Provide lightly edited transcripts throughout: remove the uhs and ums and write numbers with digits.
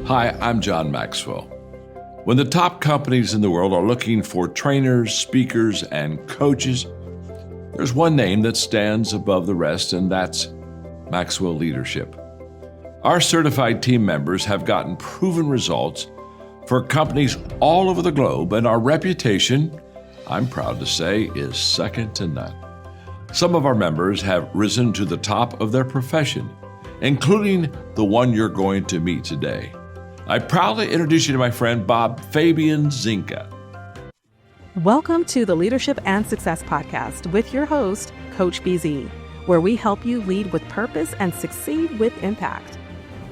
Hi, I'm John Maxwell. When the top companies in the world are looking for trainers, speakers, and coaches, there's one name that stands above the rest, and that's Maxwell Leadership. Our certified team members have gotten proven results for companies all over the globe, and our reputation, I'm proud to say, is second to none. Some of our members have risen to the top of their profession, including the one you're going to meet today. I proudly introduce you to my friend Bob Fabian Zinka. Welcome to the Leadership and Success Podcast with your host, Coach BZ, where we help you lead with purpose and succeed with impact.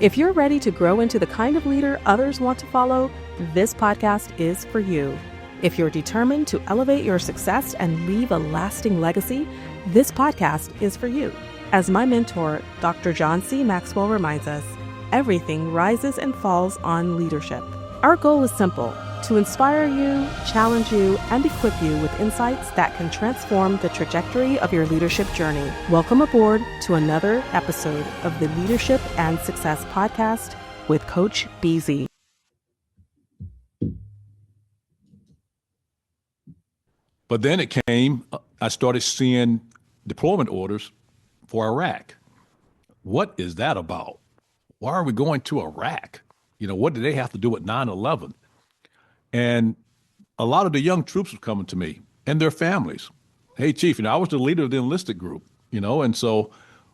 If you're ready to grow into the kind of leader others want to follow, this podcast is for you. If you're determined to elevate your success and leave a lasting legacy, this podcast is for you. As my mentor, Dr. John C. Maxwell reminds us, everything rises and falls on leadership. Our goal is simple: to inspire you, challenge you, and equip you with insights that can transform the trajectory of your leadership journey. Welcome aboard to another episode of the Leadership and Success Podcast with Coach BZ. But then it came, I started seeing deployment orders for Iraq. What is that about? Why are we going to Iraq? What do they have to do with 9/11? And a lot of the young troops were coming to me and their families. Hey, Chief, I was the leader of the enlisted group, and so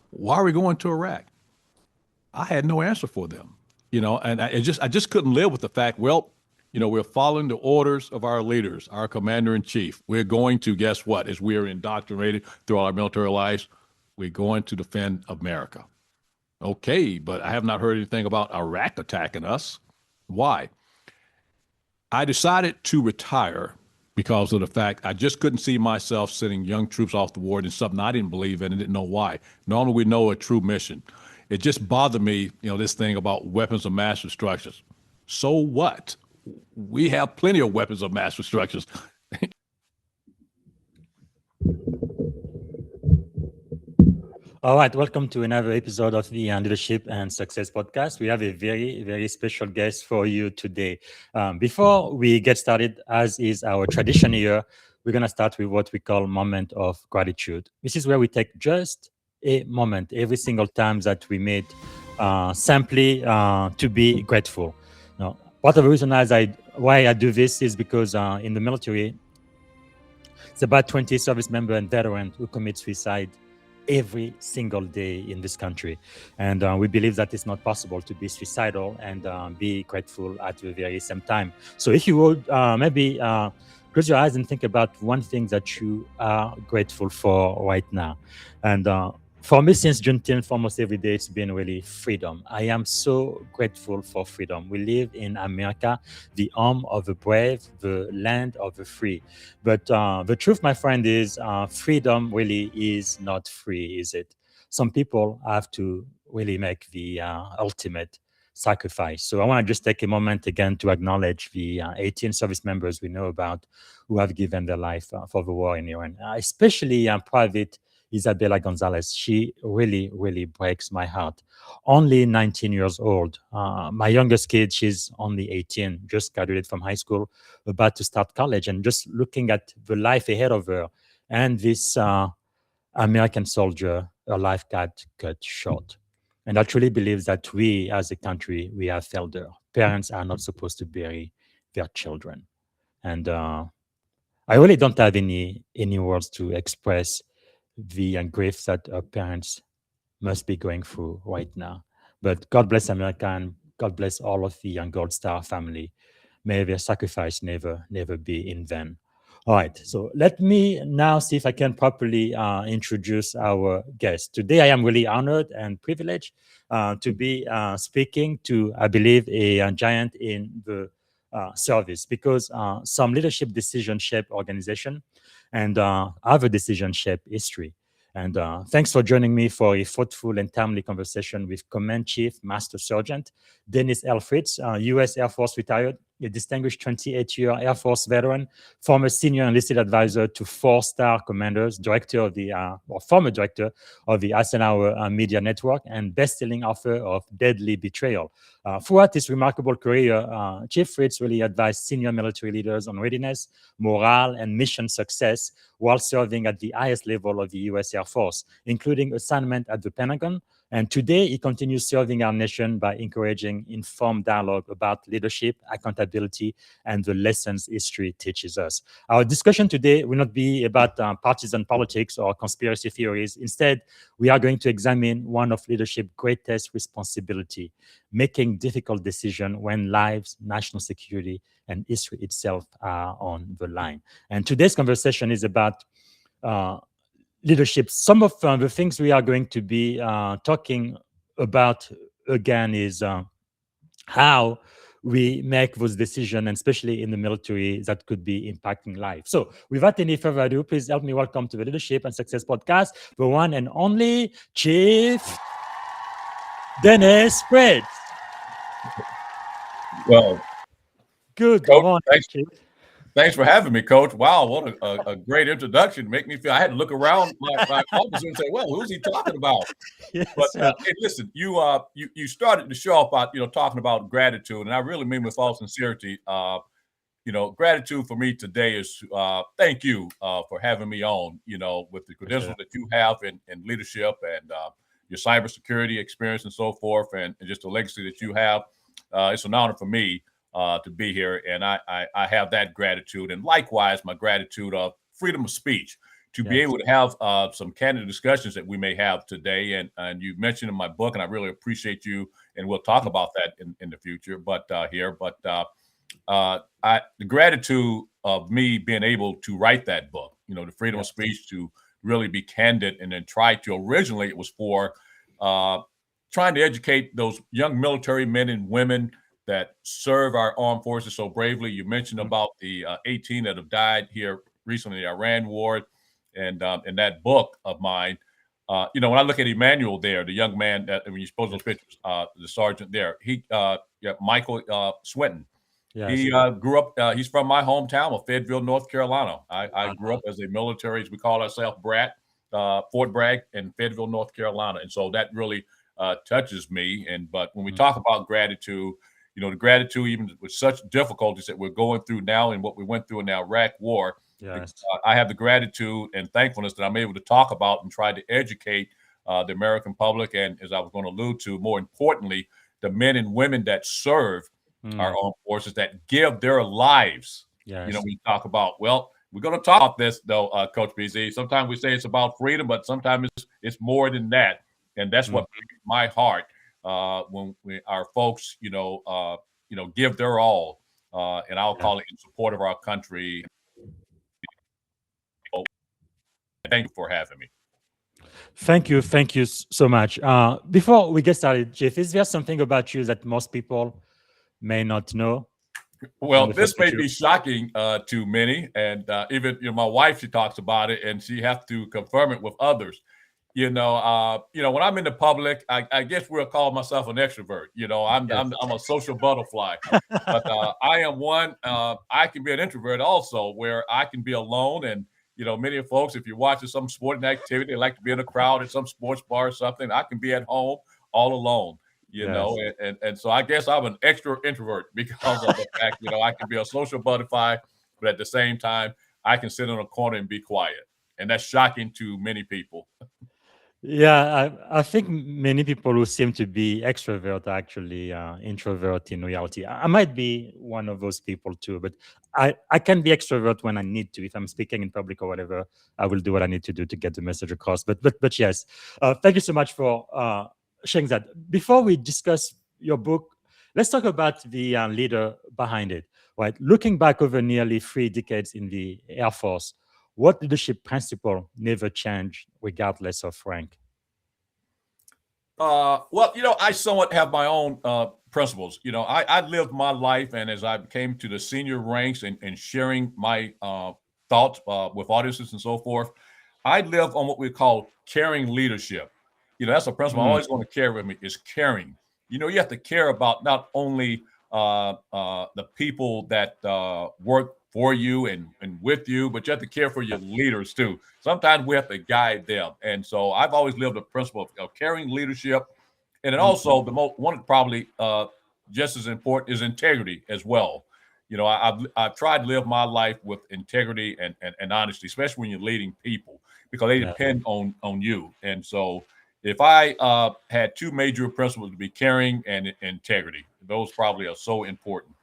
why are we going to Iraq? I had no answer for them, and I just couldn't live with the fact, we're following the orders of our leaders, our commander in chief. We're going to, guess what, as we are indoctrinated through our military lives, we're going to defend America. Okay, but I have not heard anything about Iraq attacking us. Why? I decided to retire because of the fact I just couldn't see myself sending young troops off the war in something I didn't believe in and didn't know why. Normally we know a true mission. It just bothered me, this thing about weapons of mass destruction. So what? We have plenty of weapons of mass destruction. All right, welcome to another episode of the Leadership and Success Podcast. We have a very, very special guest for you today. Before we get started, as is our tradition here, we're going to start with what we call moment of gratitude. This is where we take just a moment every single time that we meet, simply to be grateful. Now, part of the reason why I do this is because in the military, it's about 20 service members and veterans who commit suicide every single day in this country. And we believe that it's not possible to be suicidal and be grateful at the very same time. So if you would maybe close your eyes and think about one thing that you are grateful for right now. And for me, since Juneteenth, almost every day, it's been really freedom. I am so grateful for freedom. We live in America, the home of the brave, the land of the free. But the truth, my friend, is freedom really is not free, is it? Some people have to really make the ultimate sacrifice. So I want to just take a moment again to acknowledge the 18 service members we know about who have given their life for the war in Iran, especially Private Isabella Gonzalez. She really, really breaks my heart. Only 19 years old. My youngest kid, she's only 18, just graduated from high school, about to start college, and just looking at the life ahead of her. And this American soldier, her life got cut short. And I truly believe that we, as a country, we have failed her. Parents are not supposed to bury their children. And I really don't have any words to express the grief that our parents must be going through right now. But God bless America, and God bless all of the Gold Star family. May their sacrifice never be in vain. All right, so let me now see if I can properly introduce our guest. Today, I am really honored and privileged to be speaking to, I believe, a giant in the service, because some leadership decision shape organization and other decision shape history. And thanks for joining me for a thoughtful and timely conversation with Command Chief Master Sergeant Dennis L. Fritz, U.S. Air Force retired, a distinguished 28-year Air Force veteran, former senior enlisted advisor to 4-star commanders, director of the or former director of the Eisenhower Media Network, and best-selling author of Deadly Betrayal. Throughout his remarkable career, Chief Fritz really advised senior military leaders on readiness, morale, and mission success while serving at the highest level of the U.S. Air Force, including assignment at the Pentagon. And today, he continues serving our nation by encouraging informed dialogue about leadership, accountability, and the lessons history teaches us. Our discussion today will not be about partisan politics or conspiracy theories. Instead, we are going to examine one of leadership's greatest responsibility, making difficult decisions when lives, national security, and history itself are on the line. And today's conversation is about leadership. Some of the things we are going to be talking about again is how we make those decisions, and especially in the military, that could be impacting life. So without any further ado, please help me welcome to the Leadership and Success Podcast, the one and only Chief Dennis Fritz. Well, Good Coach, morning, thanks. Chief. Thanks for having me, Coach. Wow, what a great introduction. Make me feel I had to look around my office and say, "Well, who's he talking about?" Yes, But sir. hey, listen, you started the show off by talking about gratitude, and I really mean with all sincerity. Gratitude for me today is thank you for having me on. With the credentials that you have in leadership and your cybersecurity experience and so forth, and just the legacy that you have. It's an honor for me to be here, and I have that gratitude, and likewise my gratitude of freedom of speech to be able to have some candid discussions that we may have today. And you mentioned in my book, and I really appreciate you, and we'll talk about that in the future. But the gratitude of me being able to write that book, the freedom of speech, to really be candid, and then try to originally it was for trying to educate those young military men and women that serve our armed forces so bravely. You mentioned about the 18 that have died here recently in the Iran war, and in that book of mine, when I look at Emmanuel there, the young man that when you suppose those pictures, the sergeant there, Michael Swinton. He grew up. He's from my hometown of Fayetteville, North Carolina. I grew up as a military, as we call ourselves, brat, Fort Bragg, in Fayetteville, North Carolina, and so that really touches me. But when we talk about gratitude, the gratitude, even with such difficulties that we're going through now and what we went through in the Iraq war, I have the gratitude and thankfulness that I'm able to talk about and try to educate the American public. And as I was going to allude to, more importantly, the men and women that serve our armed forces, that give their lives. We talk about, well, we're going to talk about this, though, Coach BZ. Sometimes we say it's about freedom, but sometimes it's more than that. And that's what breaks my heart. When our folks, give their all, and I'll call it in support of our country. Thank you for having me. Thank you so much. Before we get started, Jeff, is there something about you that most people may not know? Well, this may be shocking to many, and even my wife, she talks about it, and she has to confirm it with others. When I'm in the public, I guess we'll call myself an extrovert. I'm a social butterfly, but I am one. I can be an introvert also, where I can be alone. And many folks, if you're watching some sporting activity, they like to be in a crowd at some sports bar or something. I can be at home all alone. And so I guess I'm an extra introvert because of the fact I can be a social butterfly, but at the same time I can sit in a corner and be quiet, and that's shocking to many people. Yeah, I think many people who seem to be extrovert are actually introvert in reality. I might be one of those people too, but I can be extrovert when I need to. If I'm speaking in public or whatever, I will do what I need to do to get the message across. But yes, thank you so much for sharing that. Before we discuss your book, let's talk about the leader behind it. Right, looking back over nearly 3 decades in the Air Force, what leadership principle never changed regardless of rank? Well, I somewhat have my own principles. I lived my life, and as I came to the senior ranks and sharing my thoughts with audiences and so forth, I live on what we call caring leadership. That's a principle I always want to carry with me, is caring. You have to care about not only the people that work for you and with you, but you have to care for your leaders too. Sometimes we have to guide them. And so I've always lived the principle of caring leadership. And then also one probably just as important is integrity as well. I've tried to live my life with integrity and honesty, especially when you're leading people, because they depend on you. And so if I had two major principles, to be caring and integrity, those probably are so important.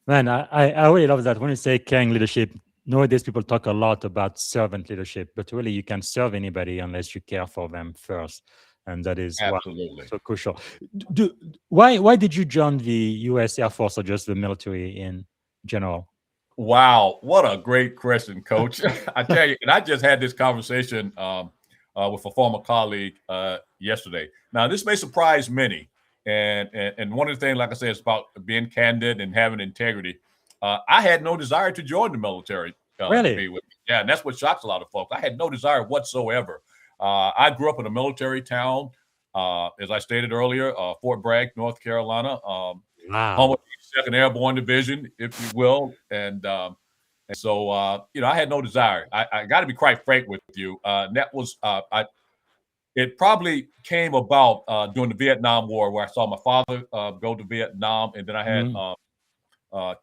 Man, I really love that. When you say caring leadership, nowadays people talk a lot about servant leadership, but really you can't serve anybody unless you care for them first. And that is absolutely so crucial. Why did you join the U.S. Air Force or just the military in general? Wow, what a great question, Coach. I tell you, and I just had this conversation with a former colleague yesterday. Now, this may surprise many. And one of the things, like I said, is about being candid and having integrity. I had no desire to join the military. Really? Yeah, and that's what shocks a lot of folks. I had no desire whatsoever. I grew up in a military town, as I stated earlier, Fort Bragg, North Carolina. Wow. Home of the 2nd Airborne Division, if you will. And so, I had no desire. I got to be quite frank with you. That was, it probably came about during the Vietnam War, where I saw my father go to Vietnam, and then I had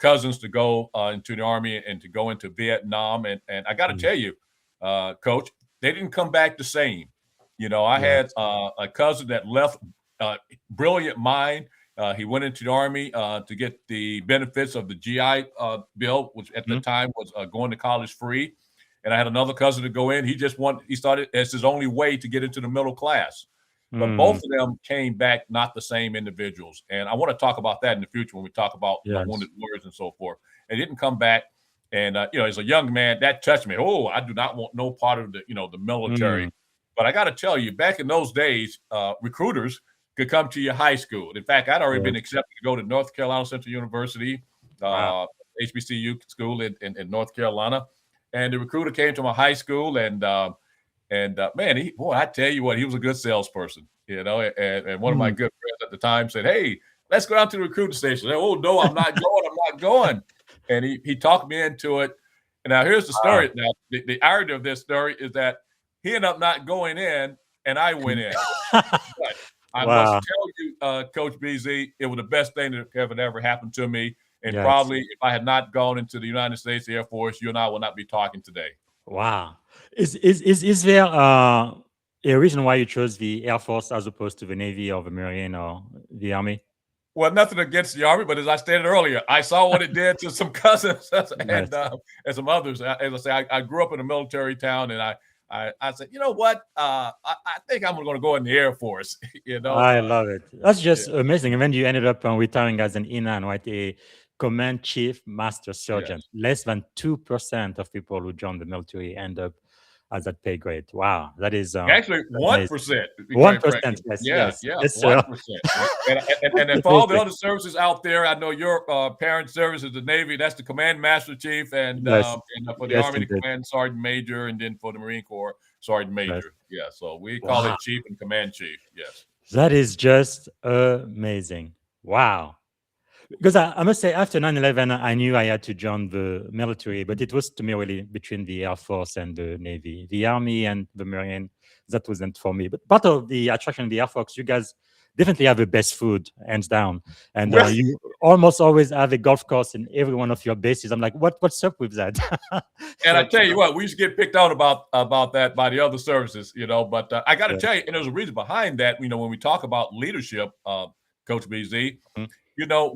cousins to go into the Army and to go into Vietnam. And I got to tell you, Coach, they didn't come back the same. I had a cousin that left, brilliant mind. He went into the Army to get the benefits of the GI Bill, which at the time was going to college free. And I had another cousin to go in. He started as his only way to get into the middle class. But both of them came back not the same individuals. And I want to talk about that in the future when we talk about wounded warriors and so forth. They didn't come back. And, as a young man, that touched me. Oh, I do not want no part of the military. But I got to tell you, back in those days, recruiters could come to your high school. In fact, I'd already been accepted to go to North Carolina Central University, HBCU school in North Carolina. And the recruiter came to my high school, and man, I tell you what, he was a good salesperson, and one of my good friends at the time said, "Hey, let's go down to the recruiting station." Oh, no, I'm not going. And he talked me into it. And now here's the story. Now, the irony of this story is that he ended up not going in, and I went in. But I must tell you, Coach BZ, it was the best thing that ever happened to me. And probably if I had not gone into the United States Air Force, you and I will not be talking today. Wow. Is there a reason why you chose the Air Force as opposed to the Navy or the Marine or the Army? Well, nothing against the Army, but as I stated earlier, I saw what it did to some cousins and some others. As I say, I grew up in a military town, and I said, you know what? I think I'm going to go in the Air Force. I love it. That's just amazing. And then you ended up retiring as an E9, right? A Command Chief Master Sergeant. Less than 2% of people who join the military end up as that pay grade. Wow, that is actually 1%. 1%. Yes. 1%. And for all the other services out there, I know your parent service is the Navy. That's the Command Master Chief, and for the Army, the Command Sergeant Major, and then for the Marine Corps, Sergeant Major. Yeah, so we call it Chief and Command Chief. Yes, that is just amazing. Wow. Because I must say, after 9/11, I knew I had to join the military, but it was to me really between the Air Force and the Navy. The Army and the Marine, that wasn't for me. But part of the attraction of the Air Force, you guys definitely have the best food, hands down. And you almost always have a golf course in every one of your bases. I'm like, what's up with that? And I tell you what, we used to get picked out about that by the other services, but I got to tell you, and there's a reason behind that. When we talk about leadership, Coach BZ,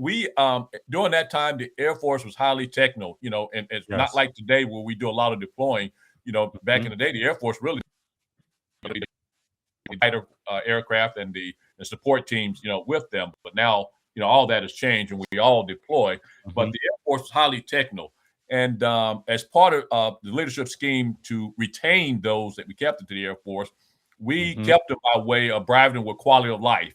we during that time, the Air Force was highly techno, and it's not like today where we do a lot of deploying. Back in the day, the Air Force really lighter aircraft and the support teams, with them. But now, all that has changed and we all deploy. But the Air Force was highly techno. And as part of the leadership scheme to retain those that we kept into the Air Force, we kept them by way of bribing them with quality of life,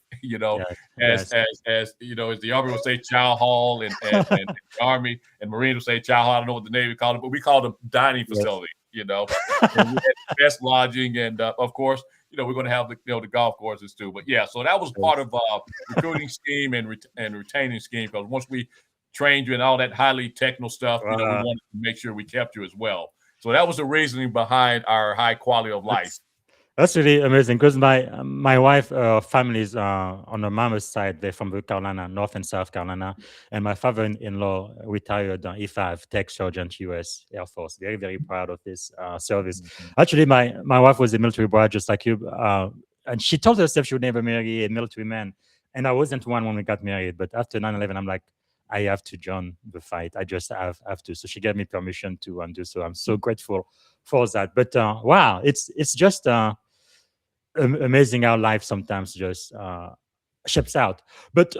as the Army would say chow hall and the Army and Marine would say chow hall. I don't know what the Navy called it, but we called them dining facility, and we had the best lodging. And of course, we're going to have the golf courses too. But so that was part of recruiting scheme and retaining scheme, because once we trained you in all that highly technical stuff, we wanted to make sure we kept you as well. So that was the reasoning behind our high quality of life. That's really amazing because my wife family is on the mama's side. They're from Carolina, North and South Carolina, and my father-in-law retired E5 Tech Sergeant, U.S. Air Force. Very, very proud of this service. Actually, my wife was a military bride, just like you, and she told herself she would never marry a military man. And I wasn't one when we got married, but after 9/11, I'm like, I have to join the fight. I just have to. So she gave me permission to do so. I'm so grateful for that. But wow, it's just amazing how life sometimes just ships out. But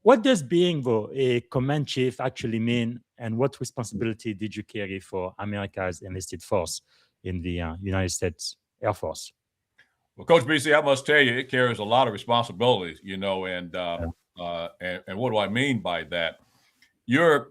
what does being a command chief actually mean, and what responsibility did you carry for America's enlisted force in the United States Air Force? Well, Coach BC, I must tell you, it carries a lot of responsibilities, and what do I mean by that? You're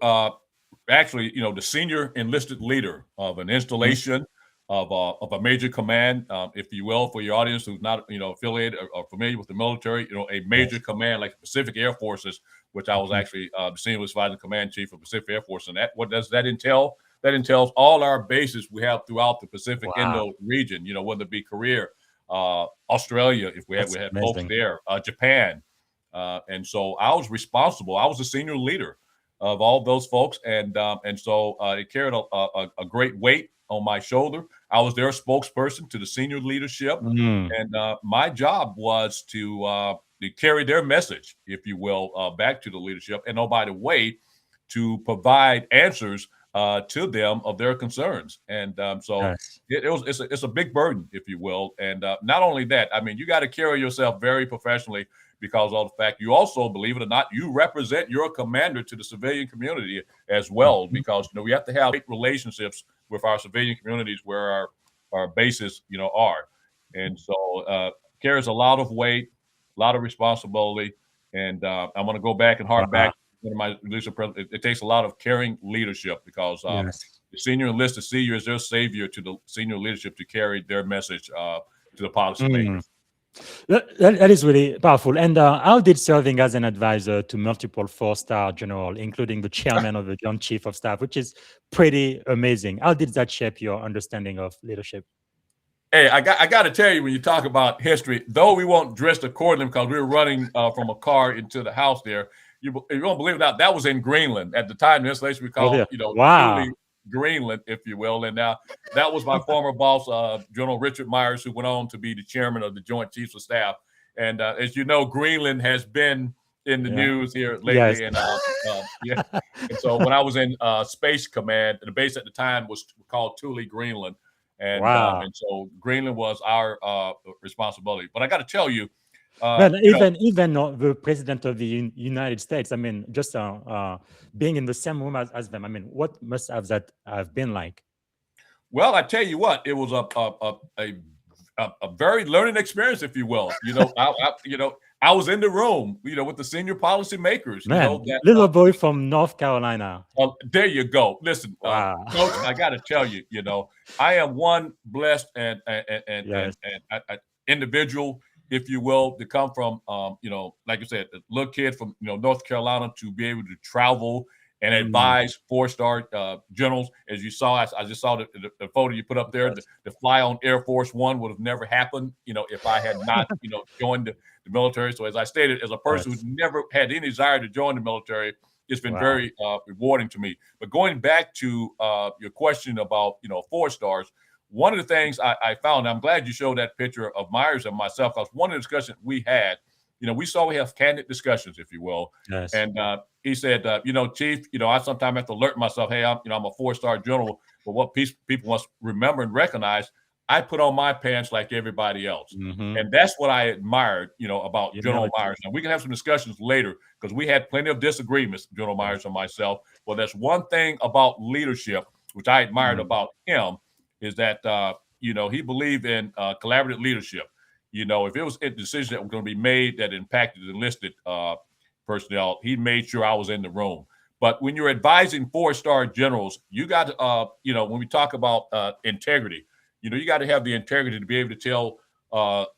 actually, the senior enlisted leader of an installation, of a major command, if you will, for your audience who's not, affiliated or familiar with the military, a major command like Pacific Air Forces, which I was actually the senior advising command chief of Pacific Air Force. And what does that entail? That entails all our bases we have throughout the Pacific Indo region, whether it be Korea, Australia, if we had folks there, Japan. And so I was responsible. I was the senior leader of all those folks. And so it carried a great weight on my shoulder. I was their spokesperson to the senior leadership. And my job was to carry their message, if you will, back to the leadership. And oh, by the way, to provide answers to them of their concerns. And so it's a big burden, if you will. And not only that, I mean, you got to carry yourself very professionally because of the fact you also, believe it or not, you represent your commander to the civilian community as well, because we have to have great relationships with our civilian communities where our bases are. And so carries a lot of weight, a lot of responsibility. And I'm going to go back and hark back to my leadership. It takes a lot of caring leadership because the senior enlisted see you as their savior to the senior leadership to carry their message to the policymakers. That is really powerful. And how did serving as an advisor to multiple 4-star general, including the chairman of the Joint Chief of Staff, which is pretty amazing, how did that shape your understanding of leadership? Hey, I got to tell you, when you talk about history, though we won't dress accordingly because we were running from a car into the house there, you won't believe it or not, that was in Greenland. At the time, the installation we called, truly Greenland, if you will. And now that was my former boss, General Richard Myers, who went on to be the chairman of the Joint Chiefs of Staff. And as you know, Greenland has been in the news here lately. And and so when I was in Space Command, the base at the time was called Thule, Greenland. And and so Greenland was our responsibility. But I got to tell you, even the president of the United States, I mean, just being in the same room as them, I mean, what must that have been like? Well, I tell you what, it was a very learning experience, if you will. I was in the room, with the senior policy makers. Little boy from North Carolina. There you go. Listen, Coach, I got to tell you, I am one blessed and individual, if you will, to come from, like you said, a little kid from, North Carolina, to be able to travel and advise 4-star generals. As you saw, I just saw the photo you put up there. The fly on Air Force One would have never happened, if I had not, joined the military. So as I stated, as a person who's never had any desire to join the military, it's been very rewarding to me. But going back to your question about, 4 stars, one of the things I found, I'm glad you showed that picture of Myers and myself, because one of the discussions we had, we have candid discussions, if you will. Yes. And he said, Chief, I sometimes have to alert myself, hey, I'm a 4-star general, but what people must remember and recognize, I put on my pants like everybody else. And that's what I admired, about General Myers. And we can have some discussions later because we had plenty of disagreements, General Myers and myself. Well, that's one thing about leadership, which I admired about him, is that, he believed in collaborative leadership. If it was a decision that was going to be made that impacted the enlisted personnel, he made sure I was in the room. But when you're advising 4-star generals, you got to, when we talk about integrity, you got to have the integrity to be able to tell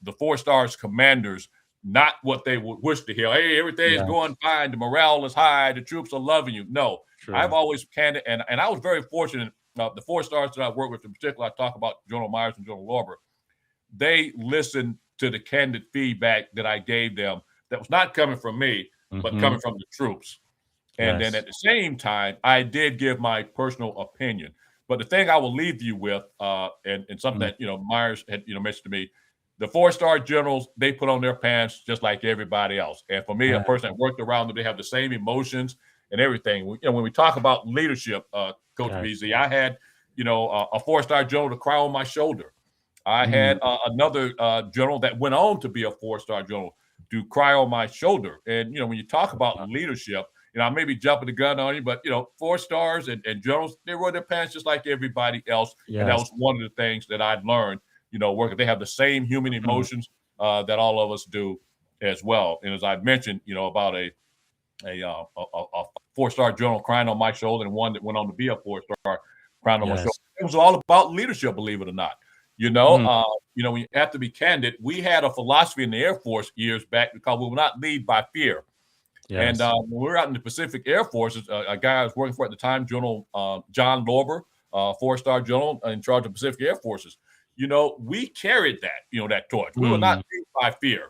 the 4 stars commanders not what they would wish to hear. Hey, everything is going fine. The morale is high. The troops are loving you. No, I've always candid, and I was very fortunate. The 4 stars that I worked with, in particular, I talk about General Myers and General Lorber. They listened to the candid feedback that I gave them that was not coming from me, but coming from the troops. And then at the same time, I did give my personal opinion. But the thing I will leave you with, and something that, Myers had, mentioned to me, the 4-star generals, they put on their pants just like everybody else. And for me, a person that worked around them, they have the same emotions and everything. When we talk about leadership, Coach BZ, I had, a 4-star general to cry on my shoulder. I had another general that went on to be a 4-star general to cry on my shoulder. And, when you talk about leadership, I may be jumping the gun on you, but, 4 stars and generals, they wear their pants just like everybody else. And that was one of the things that I'd learned, working. They have the same human emotions that all of us do as well. And as I mentioned, about a 4-star general crying on my shoulder and one that went on to be a 4-star crying on my shoulder. It was all about leadership, believe it or not. When you have to be candid, we had a philosophy in the Air Force years back because we will not lead by fear. Yes. And when we were out in the Pacific Air Forces, a guy I was working for at the time, General John Lorber, 4-star general in charge of Pacific Air Forces, we carried that, that torch. We will not lead by fear.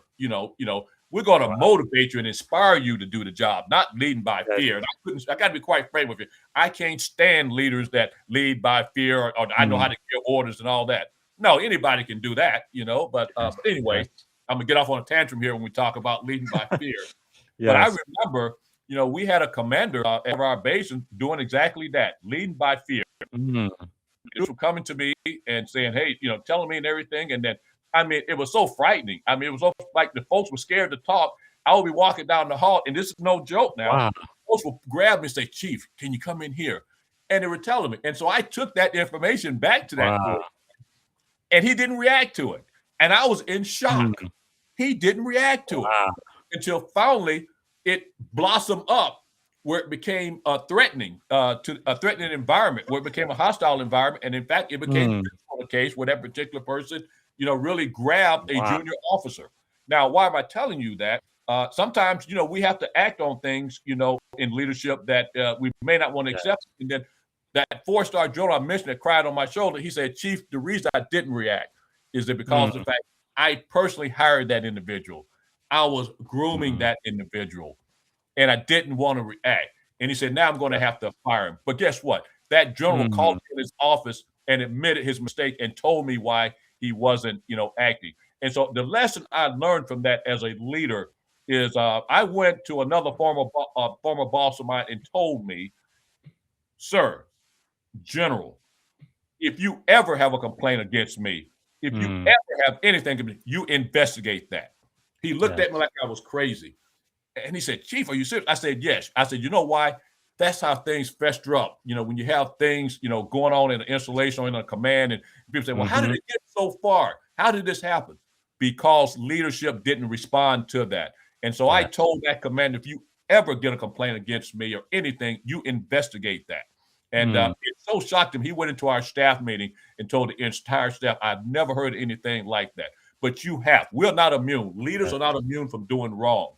We're going to motivate you and inspire you to do the job, not leading by fear. And I got to be quite frank with you. I can't stand leaders that lead by fear or I know how to give orders and all that. No, anybody can do that, but anyway, I'm going to get off on a tantrum here when we talk about leading by fear. But I remember, we had a commander at our base doing exactly that, leading by fear. They were coming to me and saying, hey, telling me and everything. And then, it was so frightening. It was like the folks were scared to talk. I would be walking down the hall, and this is no joke now. Wow. Folks would grab me and say, Chief, can you come in here? And they were telling me. And so I took that information back to that boy, and he didn't react to it. And I was in shock. He didn't react to it until finally it blossomed up where it became a threatening environment, where it became a hostile environment. And in fact, it became a case where that particular person, really grabbed a junior officer. Now, why am I telling you that? Sometimes, we have to act on things, in leadership that we may not want to accept. And then that 4-star general I mentioned that cried on my shoulder, he said, Chief, the reason I didn't react is that because of the fact I personally hired that individual. I was grooming that individual, and I didn't want to react. And he said, now I'm going to have to fire him. But guess what? That general called me in his office and admitted his mistake and told me why he wasn't, acting. And so the lesson I learned from that as a leader is I went to another former boss of mine and told me, sir, general, if you ever have a complaint against me, if you ever have anything, you investigate that. He looked at me like I was crazy. And he said, Chief, are you serious? I said, yes. I said, you know why? That's how things fester up. When you have things, going on in an installation or in a command, and people say, well, how did it get so far? How did this happen? Because leadership didn't respond to that. And so I told that commander, if you ever get a complaint against me or anything, you investigate that. And it so shocked him. He went into our staff meeting and told the entire staff, I've never heard anything like that. But you have. We're not immune. Leaders are not immune from doing wrong.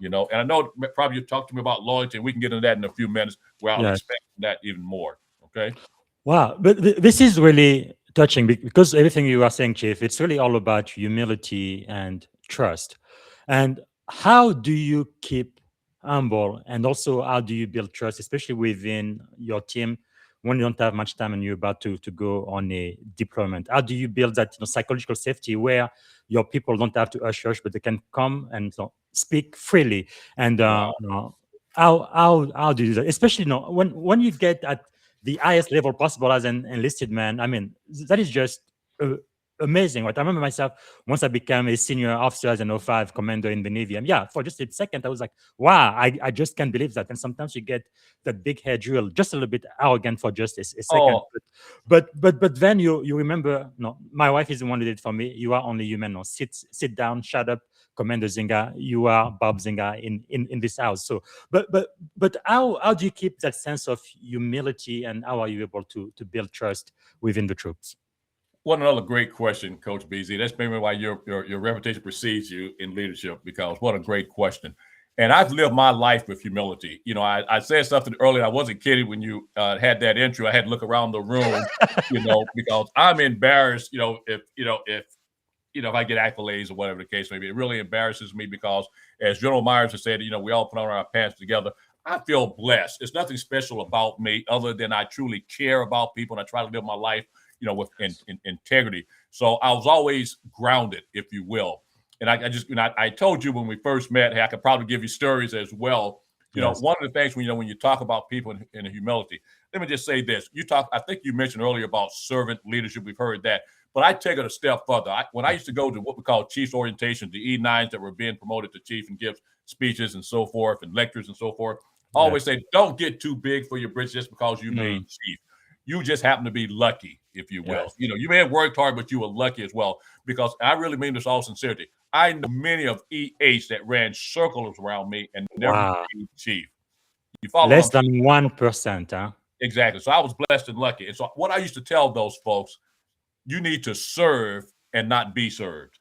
And I know probably you talked to me about loyalty, and we can get into that in a few minutes where I'll expand that even more. Okay. Wow. But this is really touching because everything you are saying, Chief, it's really all about humility and trust. And how do you keep humble, and also how do you build trust, especially within your team when you don't have much time and you're about to go on a deployment? How do you build that psychological safety where your people don't have to hush, but they can come and speak freely? And how do you do that? Especially when you get at the highest level possible as an enlisted man. That is just amazing, right? I remember myself once I became a senior officer as an O5 commander in the Navy. And for just a second, I was like, wow, I just can't believe that. And sometimes you get that big head drill, just a little bit arrogant for just a second. But then you remember, my wife is the one who did it for me. You are only human. Sit down, shut up, Commander Zinga. You are Bob Zinga in this house. So, but how do you keep that sense of humility, and how are you able to build trust within the troops? What another great question, Coach BZ. That's maybe why your reputation precedes you in leadership, because what a great question. And I've lived my life with humility. You know, I said something earlier. I wasn't kidding when you had that intro. I had to look around the room, because I'm embarrassed. If I get accolades or whatever the case may be, it really embarrasses me because, as General Myers has said, we all put on our pants together. I feel blessed. There's nothing special about me other than I truly care about people, and I try to live my life with integrity. So I was always grounded, if you will. And I told you when we first met, hey, I could probably give you stories as well. One of the things when you talk about people in humility, let me just say this. I think you mentioned earlier about servant leadership. We've heard that. But I take it a step further. When I used to go to what we call chiefs orientation, the E9s that were being promoted to chief and give speeches and so forth and lectures and so forth, I always say, don't get too big for your britches just because you made chief. You just happen to be lucky, if you will. Yes. You may have worked hard, but you were lucky as well. Because I really mean this all sincerity. I know many of EH that ran circles around me and never became chief. You follow? Less than 1%, huh? Exactly. So I was blessed and lucky. And so what I used to tell those folks, you need to serve and not be served.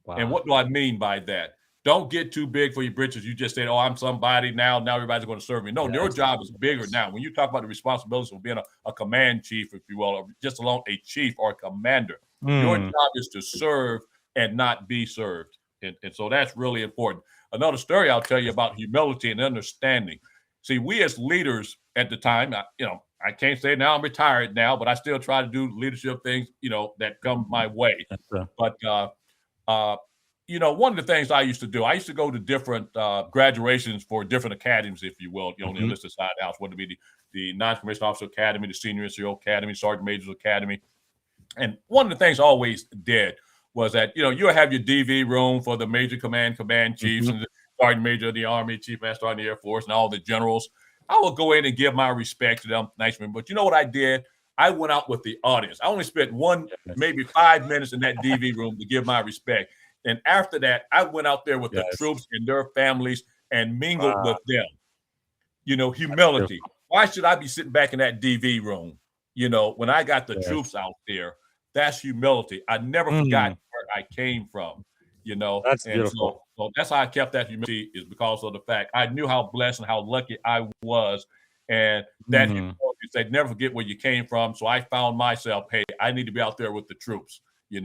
Wow. And what do I mean by that? Don't get too big for your britches. You just say, oh, I'm somebody now. Now everybody's going to serve me. No, your job is bigger now. When you talk about the responsibilities of being a command chief, if you will, or just alone a chief or a commander, your job is to serve and not be served. And so that's really important. Another story I'll tell you about humility and understanding. See, we as leaders at the time, I can't say now I'm retired now, but I still try to do leadership things, that come my way. But, one of the things I used to do, I used to go to different graduations for different academies, if you will, the enlisted side of the house, whether it be the non-commissioned officer academy, the senior NCO academy, sergeant major's academy. And one of the things I always did was that, you'll have your DV room for the major command chiefs and the sergeant major of the Army, chief master sergeant of the Air Force, and all the generals. I would go in and give my respect to them. Nice men. But you know what I did? I went out with the audience. I only spent maybe 5 minutes in that DV room to give my respect. And after that, I went out there with the troops and their families and mingled with them. Humility. Why should I be sitting back in that DV room? When I got the troops out there, that's humility. I never forgot where I came from. That's beautiful. So that's how I kept that humility, is because of the fact I knew how blessed and how lucky I was. And that humility, they never forget where you came from. So I found myself, hey, I need to be out there with the troops. I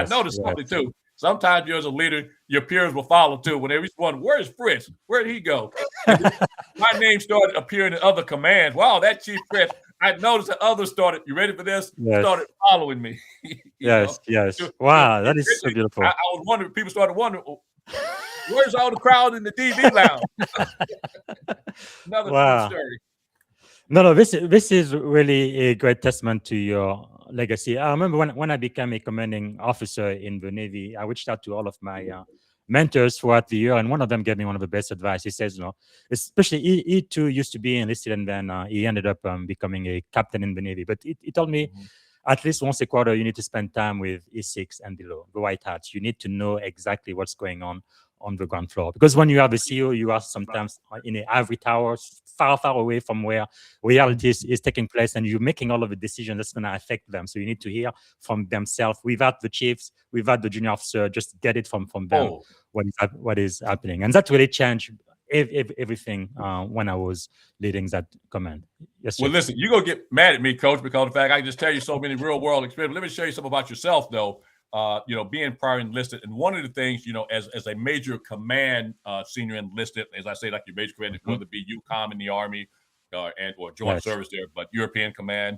noticed something too. Sometimes you as a leader, your peers will follow too. When they wonder, where's Fritz? Where did he go? My name started appearing in other commands. Wow, that Chief Fritz. I noticed that others started, you ready for this? Started following me. Yes. Wow, that is so beautiful. I was wondering, people started wondering, where's all the crowd in the DV lounge? Another story. No, this is really a great testament to your legacy. I remember when I became a commanding officer in the Navy, I reached out to all of my mentors throughout the year, and one of them gave me one of the best advice. He says, especially he too used to be enlisted, and then he ended up becoming a captain in the Navy. But he told me, at least once a quarter, you need to spend time with E6 and below, the white hats. You need to know exactly what's going on the ground floor. Because when you are the CEO, you are sometimes in an ivory tower, far away from where reality is taking place, and you're making all of the decisions that's going to affect them. So you need to hear from themselves, without the chiefs, without the junior officer, just get it from them, what is happening. And that really changed everything when I was leading that command. Yes, sir. Well, listen, you're going to get mad at me, Coach, because of the fact I can just tell you so many real world experiences. Let me show you something about yourself, though. Being prior enlisted, and one of the things, as a major command senior enlisted, as I say, like your major command, whether it be UCOM in the Army or joint service there, but European Command,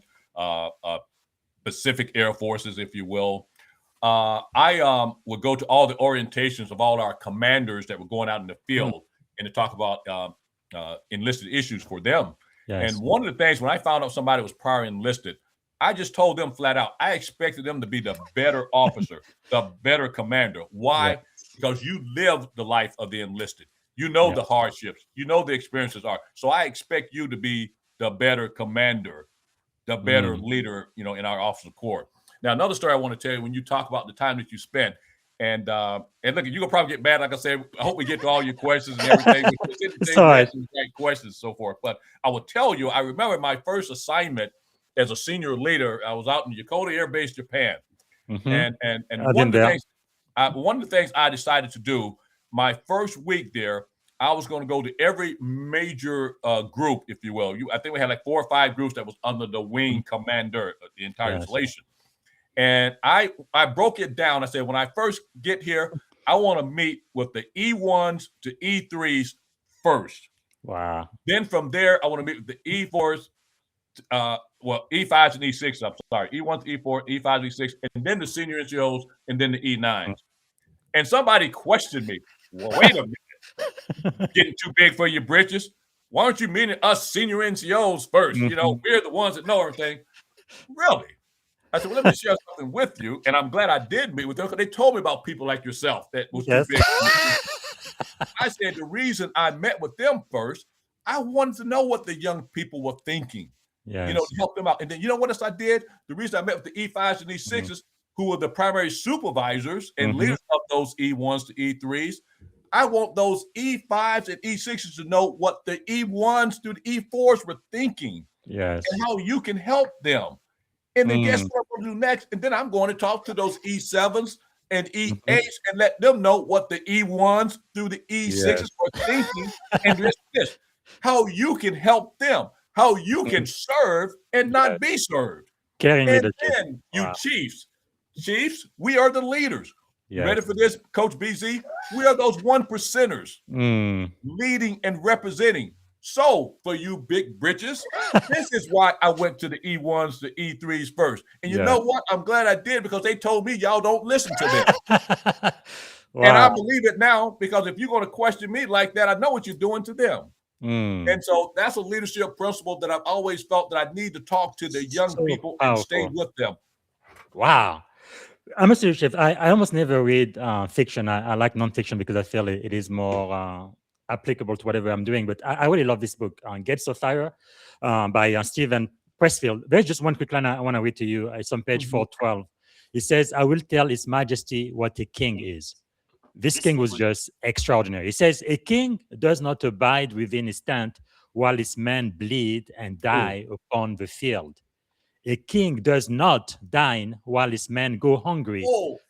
Pacific Air Forces, if you will. I would go to all the orientations of all our commanders that were going out in the field and to talk about enlisted issues for them. Yes. And one of the things, when I found out somebody was prior enlisted, I just told them flat out, I expected them to be the better officer, the better commander. Why? Because you live the life of the enlisted. You know the hardships. You know the experiences are. So I expect you to be the better commander, the better leader, in our officer corps. Now, another story I want to tell you, when you talk about the time that you spent, and look, you're going to probably get mad. Like I said, I hope we get to all your questions and everything. Right questions and so forth. But I will tell you, I remember my first assignment as a senior leader. I was out in Yokota Air Base, Japan. And I've one been of the there. things I decided to do my first week there, I was going to go to every major group, if you will. I think we had like 4 or 5 groups that was under the wing commander of the entire Yes. installation. And I broke it down. I said, when I first get here, I want to meet with the E1s to E3s first. Wow. Then from there, I want to meet with the E4s, E5s and E6s. I'm sorry, E1 to E4, E5 to E6, and then the senior NCOs, and then the E9s. And somebody questioned me. Well, wait a minute, getting too big for your britches? Why aren't you meeting us senior NCOs first? You know, we're the ones that know everything. Really? I said, well, let me share something with you. And I'm glad I did meet with them because they told me about people like yourself that was too big for me. I said, the reason I met with them first, I wanted to know what the young people were thinking, you know, to help them out. And then, you know what else I did? The reason I met with the E5s and E6s, who were the primary supervisors and leaders of those E1s to E3s, I want those E5s and E6s to know what the E1s to the E4s were thinking and how you can help them. And then guess what I'm going to do next? And then I'm going to talk to those E7s and E8s and let them know what the E1s through the E6s are thinking. And this, how you can help them, how you can serve and not be served. Caring and leadership. then you Chiefs, we are the leaders. You ready for this, Coach BZ? We are those 1%ers leading and representing. So for you big britches, this is why I went to the E1s, the E3s first. And you know what? I'm glad I did because they told me y'all don't listen to them. And I believe it now because if you're going to question me like that, I know what you're doing to them. And so that's a leadership principle that I've always felt that I need to talk to the young people and stay with them. Wow. I'm a serious chef. I almost never read fiction. I like nonfiction because I feel it is more applicable to whatever I'm doing. But I really love this book, Gates of Fire, by Stephen Pressfield. There's just one quick line I want to read to you. It's on page 412. It says, I will tell His Majesty what a king is. This king was just extraordinary. He says, a king does not abide within his tent while his men bleed and die upon the field. A king does not dine while his men go hungry,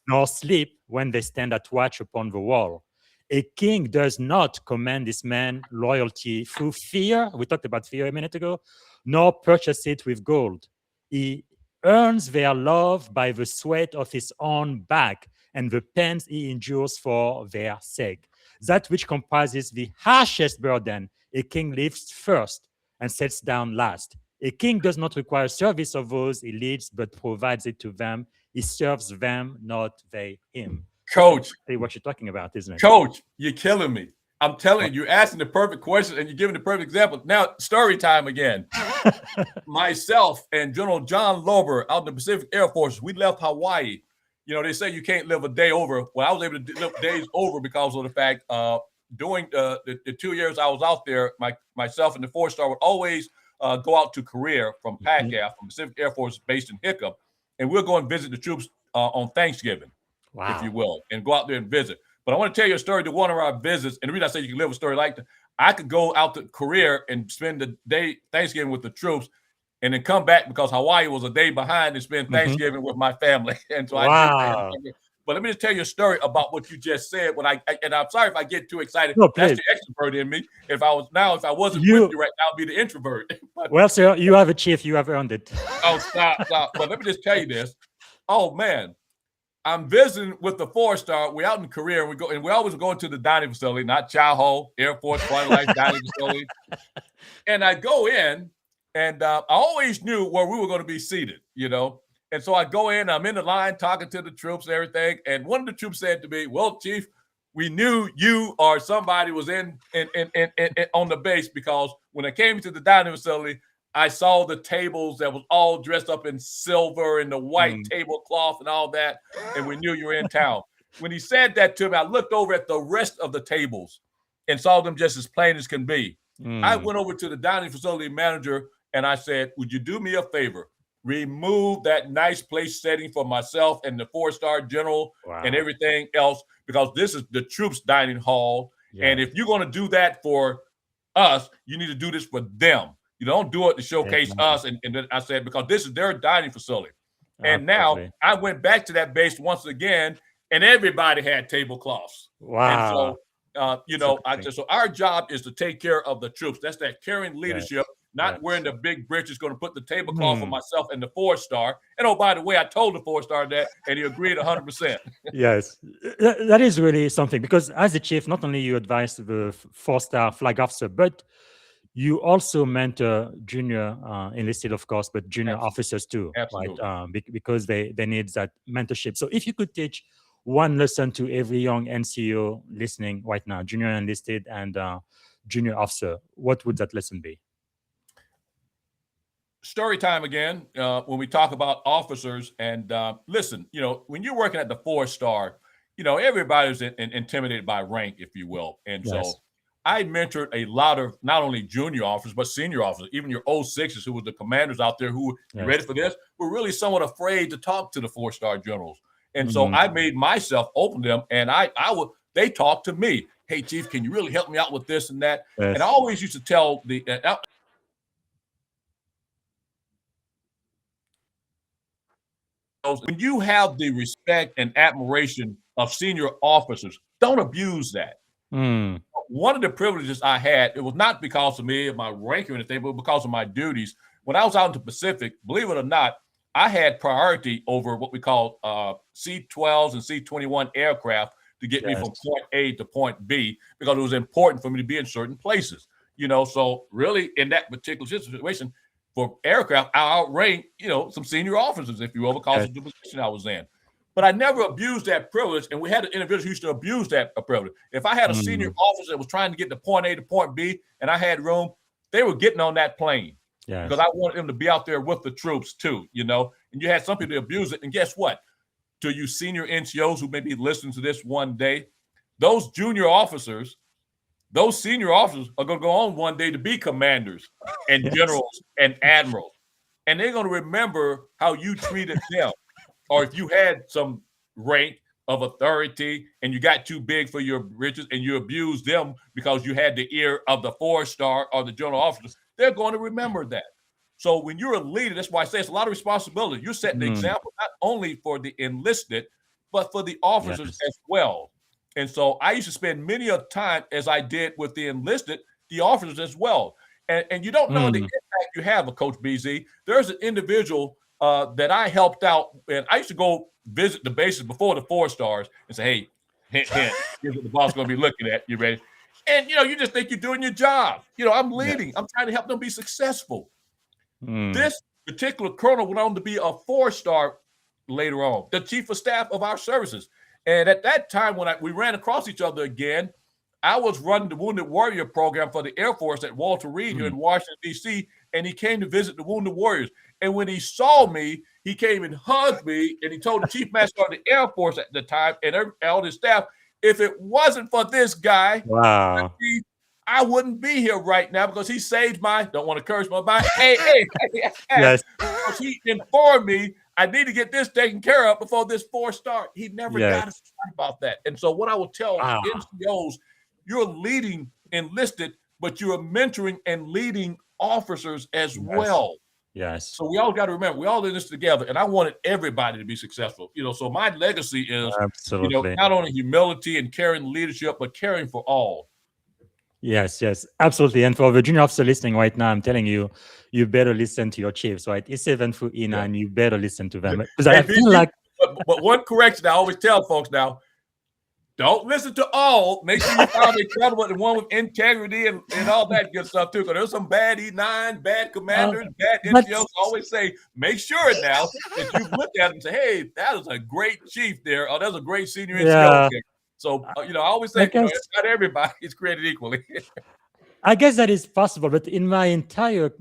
nor sleep when they stand at watch upon the wall. A king does not command his men loyalty through fear. We talked about fear a minute ago, nor purchase it with gold. He earns their love by the sweat of his own back and the pains he endures for their sake. That which comprises the harshest burden, a king lifts first and sets down last. A king does not require service of those he leads, but provides it to them. He serves them, not they him. Coach, what you're talking about, isn't it? Coach, you're killing me. I'm telling you, you're asking the perfect question and you're giving the perfect example. Now, story time again. Myself and General John Lober out in the Pacific Air Force, we left Hawaii. You know, they say you can't live a day over. Well, I was able to live days over because of the fact during the 2 years I was out there, myself and the 4-star would always go out to Korea from PACAF, from Pacific Air Force based in Hickam, and we'll go and visit the troops on Thanksgiving, if you will, and go out there and visit. But I want to tell you a story to one of our visits, and the reason I say you can live a story like that, I could go out to Korea and spend the day Thanksgiving with the troops and then come back because Hawaii was a day behind and spend Thanksgiving with my family. And so I did that. But let me just tell you a story about what you just said. And I'm sorry if I get too excited. No, that's the extrovert in me. If I wasn't with you right now, I'd be the introvert. Well, sir, you have achieved. You have earned it. Oh, stop. But let me just tell you this. Oh man, I'm visiting with the 4-star. We're out in Korea, and we always go into the dining facility, not Chow Ho Air Force Quality Life Dining Facility. And I go in, and I always knew where we were going to be seated, you know. And so I go in, I'm in the line talking to the troops and everything. And one of the troops said to me, well, Chief, we knew you or somebody was in on the base because when I came to the dining facility, I saw the tables that was all dressed up in silver and the white tablecloth and all that. And we knew you were in town. When he said that to me, I looked over at the rest of the tables and saw them just as plain as can be. I went over to the dining facility manager and I said, would you do me a favor? Remove that nice place setting for myself and the 4-star general and everything else, because this is the troops dining hall. And if you're going to do that for us, you need to do this for them. You don't do it to showcase us. And then I said, because this is their dining facility. And now Absolutely. I went back to that base once again, and everybody had tablecloths. And Wow. So interesting. so our job is to take care of the troops. That's that caring leadership, Yes. not wearing Yes. the big britches, going to put the tablecloth for Hmm. myself and the 4-star. And oh, by the way, I told the 4-star that, and he agreed 100%. Yes, that is really something, because as a chief, not only you advise the 4-star flag officer, but you also mentor junior enlisted, of course, but junior Absolutely. officers too, right? Absolutely. Because they need that mentorship. So if you could teach one lesson to every young NCO listening right now, junior enlisted and junior officer, what would that lesson be? Story time again. When we talk about officers, and listen, when you're working at the 4-star, everybody's intimidated by rank, if you will. And Yes. so I mentored a lot of not only junior officers, but senior officers, even your 06s who were the commanders out there who, you ready Yes. for this, were really somewhat afraid to talk to the 4-star generals. And so Mhm. I made myself open to them, and they talked to me. Hey, Chief, can you really help me out with this and that? Yes. And I always used to tell when you have the respect and admiration of senior officers, don't abuse that. Mm. One of the privileges I had, it was not because of me or my rank or anything, but because of my duties. When I was out in the Pacific, believe it or not, I had priority over what we call C-12s and C-21 aircraft to get me from Yes. point A to point B, because it was important for me to be in certain places. So really in that particular situation, for aircraft, I outranked, some senior officers, if you will, because of the position I was in. But I never abused that privilege, and we had individuals who used to abuse that privilege. If I had a senior officer that was trying to get to point A to point B, and I had room, they were getting on that plane. Yes. Because I wanted them to be out there with the troops too, And you had some people to abuse it. And guess what? To you senior NCOs who may be listening to this one day, those junior officers, those senior officers are going to go on one day to be commanders and Yes. generals and admirals. And they're going to remember how you treated them. Or if you had some rank of authority and you got too big for your britches and you abused them because you had the ear of the 4-star or the general officer, they're going to remember that. So when you're a leader, that's why I say it's a lot of responsibility. You're setting the example not only for the enlisted, but for the officers Yes. as well. And so I used to spend many a time, as I did with the enlisted, the officers as well. And you don't know the impact you have, Coach BZ. There's an individual that I helped out, and I used to go visit the bases before the 4-stars and say, hey, hint, hint, here's what the boss is going to be looking at. You ready? And, you just think you're doing your job. I'm leading. Yes. I'm trying to help them be successful. Mm. This particular colonel went on to be a 4-star later on, the chief of staff of our services. And at that time, when we ran across each other again, I was running the Wounded Warrior program for the Air Force at Walter Reed here in Washington, D.C., and he came to visit the Wounded Warriors. And when he saw me, he came and hugged me, and he told the Chief Master of the Air Force at the time and all his staff, if it wasn't for this guy, Wow. I wouldn't be here right now, because he saved my, don't want to curse my mind, hey. Yes. Because he informed me I need to get this taken care of before this 4-star. He never got us about that. And so what I will tell NCOs, you're leading enlisted, but you're mentoring and leading officers as well. Yes. So we all got to remember, we all in this together, and I wanted everybody to be successful. So my legacy is, Absolutely. not only humility and caring leadership, but caring for all. Yes, absolutely. And for the junior officer listening right now, I'm telling you, you better listen to your chiefs, right? E7 through E9, you better listen to them. Because I feel like... But one correction I always tell folks now, don't listen to all. Make sure you find a credible, the one with integrity and all that good stuff too. Because there's some bad E9, bad commanders, bad NCOs. Always say, make sure now that you've looked at them and say, hey, that is a great chief there, or that's a great senior NCO there. So, I always say, not everybody is created equally. I guess that is possible, but in my entire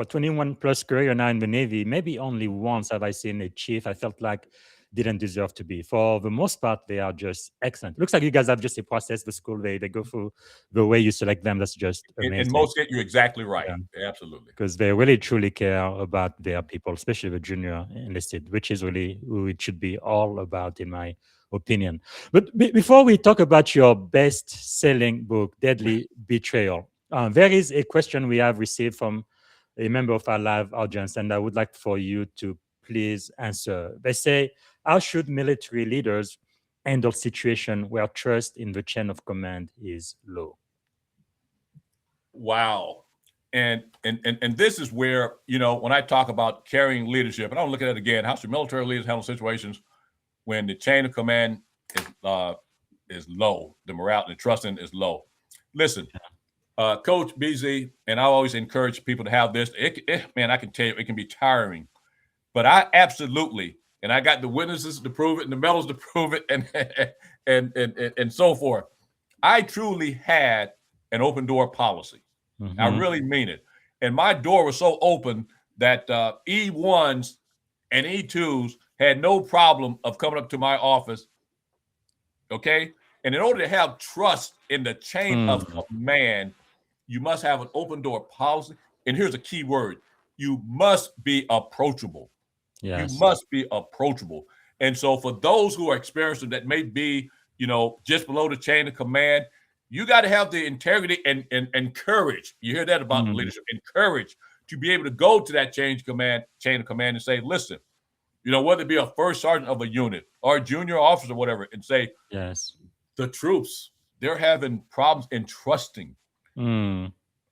21 plus career now in the Navy, maybe only once have I seen a chief I felt like didn't deserve to be. For the most part, they are just excellent. Looks like you guys have just a process, the school, they go through the way you select them. That's just amazing. In most cases, you're exactly right. Yeah. Absolutely. Because they really truly care about their people, especially the junior enlisted, which is really who it should be all about, in my opinion. But before we talk about your best-selling book, Deadly Betrayal, there is a question we have received from a member of our live audience, and I would like for you to please answer. They say, how should military leaders handle situation where trust in the chain of command is low? Wow. And this is where, when I talk about carrying leadership, and I'll look at it again, how should military leaders handle situations when the chain of command is low, the morale and trusting is low? Listen, Coach BZ, and I always encourage people to have this. Man, I can tell you, it can be tiring, but I absolutely, and I got the witnesses to prove it and the medals to prove it, and so forth. I truly had an open door policy. I really mean it. And my door was so open that E1s and E2s had no problem of coming up to my office. Okay. And in order to have trust in the chain of command, you must have an open door policy. And here's a key word: you must be approachable. Yes. You must be approachable. And so for those who are experiencing that may be, just below the chain of command, you got to have the integrity and courage. You hear that about leadership, and courage to be able to go to that chain of command and say, listen, whether it be a first sergeant of a unit or a junior officer or whatever, and say, yes, the troops, they're having problems in trusting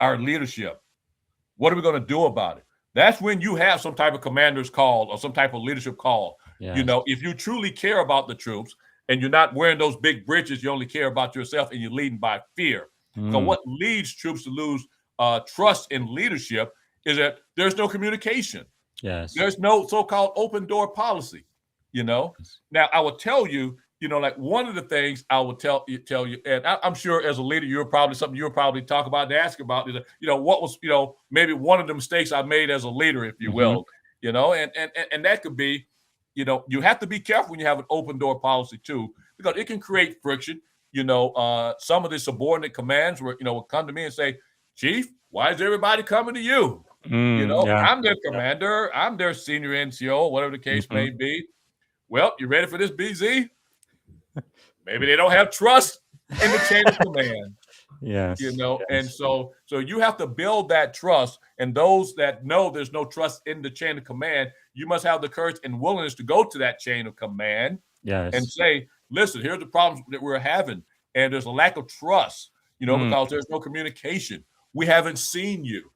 our leadership. What are we going to do about it? That's when you have some type of commander's call or some type of leadership call. yes. If you truly care about the troops, and you're not wearing those big britches, you only care about yourself, and you're leading by fear. So what leads troops to lose trust in leadership is that there's no communication. Yes. There's no so-called open door policy. Now, I will tell you, like one of the things I will tell you, and I'm sure as a leader, you'll probably talk about and ask about is, what was, maybe one of the mistakes I made as a leader, if you will, and that could be, you have to be careful when you have an open door policy too, because it can create friction. Some of the subordinate commands will come to me and say, Chief, why is everybody coming to you? I'm their commander. I'm their senior NCO, whatever the case may be. Well, you ready for this, BZ? Maybe they don't have trust in the chain of command. Yes. And so you have to build that trust. And those that know there's no trust in the chain of command, you must have the courage and willingness to go to that chain of command and say, listen, here's the problems that we're having. And there's a lack of trust, because there's no communication. We haven't seen you.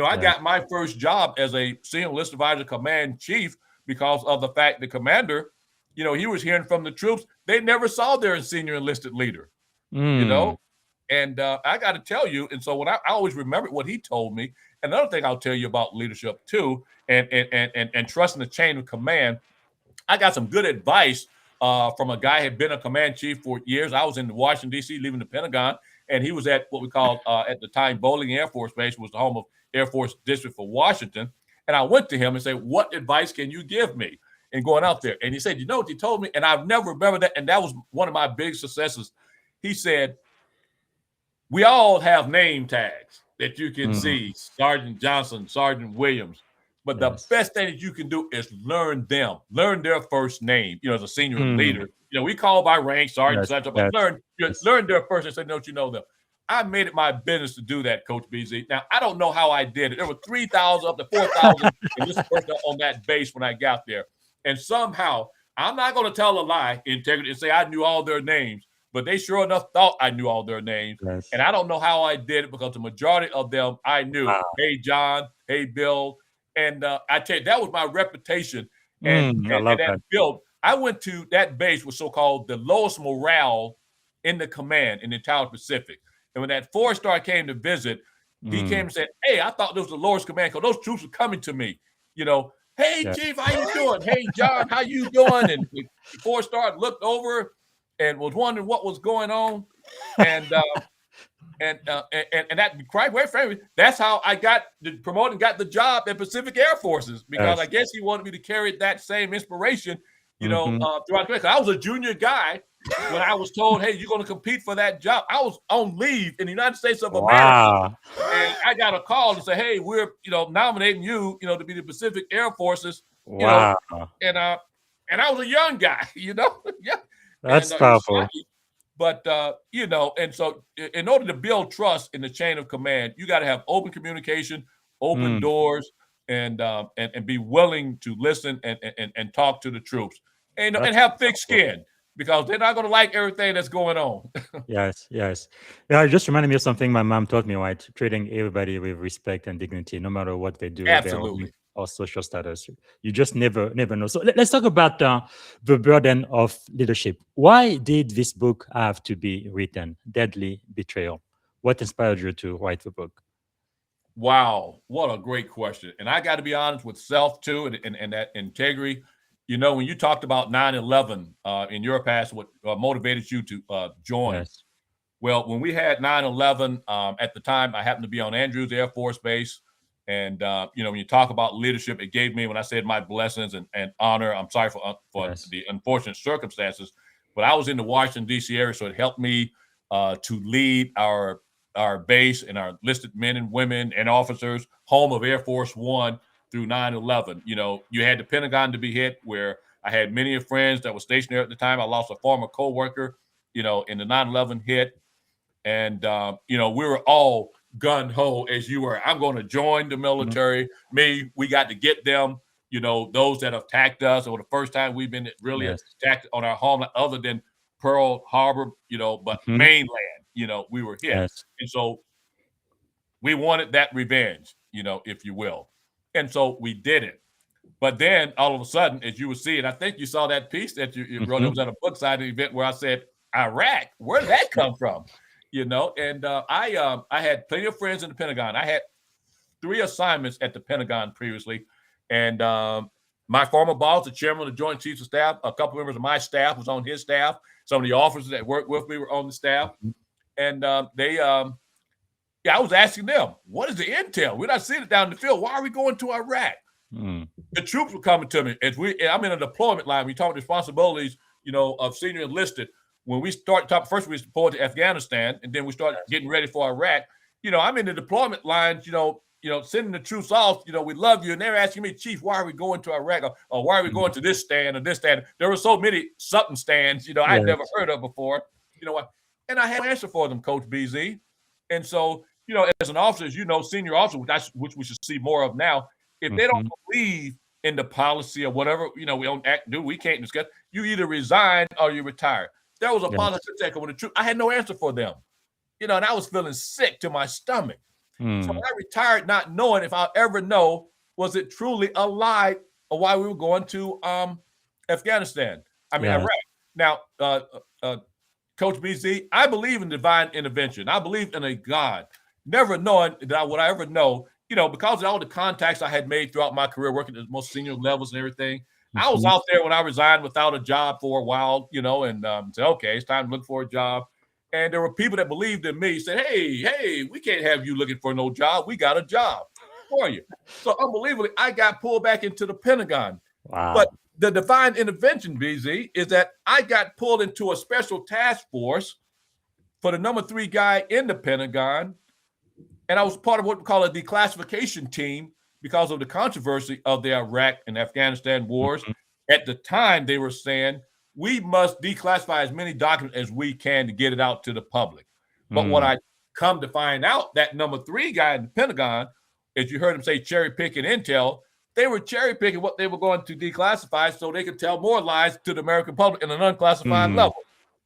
I got my first job as a senior enlisted advisor command chief because of the fact the commander, he was hearing from the troops, they never saw their senior enlisted leader, And I got to tell you, and so when I always remember what he told me. Another thing I'll tell you about leadership too, and trusting the chain of command. I got some good advice from a guy who had been a command chief for years. I was in Washington, D.C., leaving the Pentagon, and he was at what we called at the time Bowling Air Force Base, was the home of Air Force District for Washington. And I went to him and said, what advice can you give me in going out there? And he said, what he told me? And I've never remembered that. And that was one of my big successes. He said, we all have name tags that you can see, Sergeant Johnson, Sergeant Williams. But the best thing that you can do is learn them, learn their first name, as a senior leader. We call by rank, Sergeant, but learn their first name, say, don't you know them? I made it my business to do that, Coach BZ. Now, I don't know how I did it. There were 3,000 up to 4,000 in this person on that base when I got there. And somehow, I'm not going to tell a lie, integrity, and say I knew all their names, but they sure enough thought I knew all their names. Yes. And I don't know how I did it because the majority of them I knew. Wow. Hey, John. Hey, Bill. And I tell you, that was my reputation. And that built. I went to that base was so-called the lowest morale in the command in the entire Pacific. And when that 4-star came to visit, he came and said, hey, I thought this was the lowest command because those troops were coming to me. Hey, Chief, how you doing? Hey, John, how you doing? And the 4-star looked over and was wondering what was going on. And that, quite frankly, that's how I got promoted and got the job at Pacific Air Forces, because I guess he wanted me to carry that same inspiration, throughout the career. I was a junior guy when I was told, hey, you're going to compete for that job. I was on leave in the United States of America. And I got a call to say, hey, we're, nominating you, to be the Pacific Air Forces. And I was a young guy, yeah. That's powerful. But, and so in order to build trust in the chain of command, you got to have open communication, open doors, and be willing to listen and talk to the troops and have thick skin, because they're not going to like everything that's going on. Yes. Yeah, it just reminded me of something my mom taught me, right? Treating everybody with respect and dignity, no matter what they do, their Absolutely. or social status. You just never know. So let's talk about the burden of leadership. Why did this book have to be written? Deadly Betrayal. What inspired you to write the book? Wow, what a great question. And I got to be honest with self too, and that integrity. When you talked about 9/11 in your past, what motivated you to join? Yes. Well, when we had 9/11, at the time, I happened to be on Andrews Air Force Base. And, when you talk about leadership, it gave me, when I said my blessings and honor, I'm sorry for Yes. the unfortunate circumstances, but I was in the Washington, D.C. area, so it helped me to lead our base and our enlisted men and women and officers, home of Air Force One, through 9/11. You had the Pentagon to be hit, where I had many friends that were stationed there at the time. I lost a former co-worker, in the 9/11 hit. And, we were all gun-ho as you were. I'm going to join the military. We got to get them, those that have attacked us, or the first time we've been really attacked on our homeland, other than Pearl Harbor, but mainland, we were hit. Yes. And so we wanted that revenge, if you will. And so we did it. But then all of a sudden, as you would see, and I think you saw that piece that you wrote, it was at a book signing event where I said, Iraq, where did that come from? And I had plenty of friends in the Pentagon. I had 3 assignments at the Pentagon previously. And my former boss, the chairman of the Joint Chiefs of Staff, a couple members of my staff was on his staff. Some of the officers that worked with me were on the staff. And I was asking them, what is the intel? We're not seeing it down in the field. Why are we going to Iraq? The troops were coming to me. I'm in a deployment line. We talk responsibilities, of senior enlisted. When we start talking, first we deployed to Afghanistan, and then we started getting ready for Iraq. I'm in the deployment lines, sending the troops off. We love you. And they're asking me, Chief, why are we going to Iraq? Or why are we going to this stand or this stand? There were so many something stands, I'd never heard of before. And I had an answer for them, Coach BZ. And so, as an officer, as senior officer, which we should see more of now, if they don't believe in the policy or whatever, we don't we can't discuss, you either resign or you retire. There was a policy checker with the truth. I had no answer for them, and I was feeling sick to my stomach. So I retired not knowing if I'll ever know, was it truly a lie or why we were going to Afghanistan. Iraq. Now, Coach BZ, I believe in divine intervention. I believe in a God, never knowing that I would ever know, because of all the contacts I had made throughout my career, working at the most senior levels and everything. I was out there when I resigned without a job for a while, and said, okay, it's time to look for a job. And there were people that believed in me, said, hey, we can't have you looking for no job. We got a job for you. So unbelievably, I got pulled back into the Pentagon. Wow. But the divine intervention, BZ, is that I got pulled into a special task force for the number 3 guy in the Pentagon. And I was part of what we call a declassification team, because of the controversy of the Iraq and Afghanistan wars. At the time, they were saying, we must declassify as many documents as we can to get it out to the public. But what I come to find out, that number 3 guy in the Pentagon, as you heard him say, cherry picking intel, they were cherry picking what they were going to declassify so they could tell more lies to the American public in an unclassified level.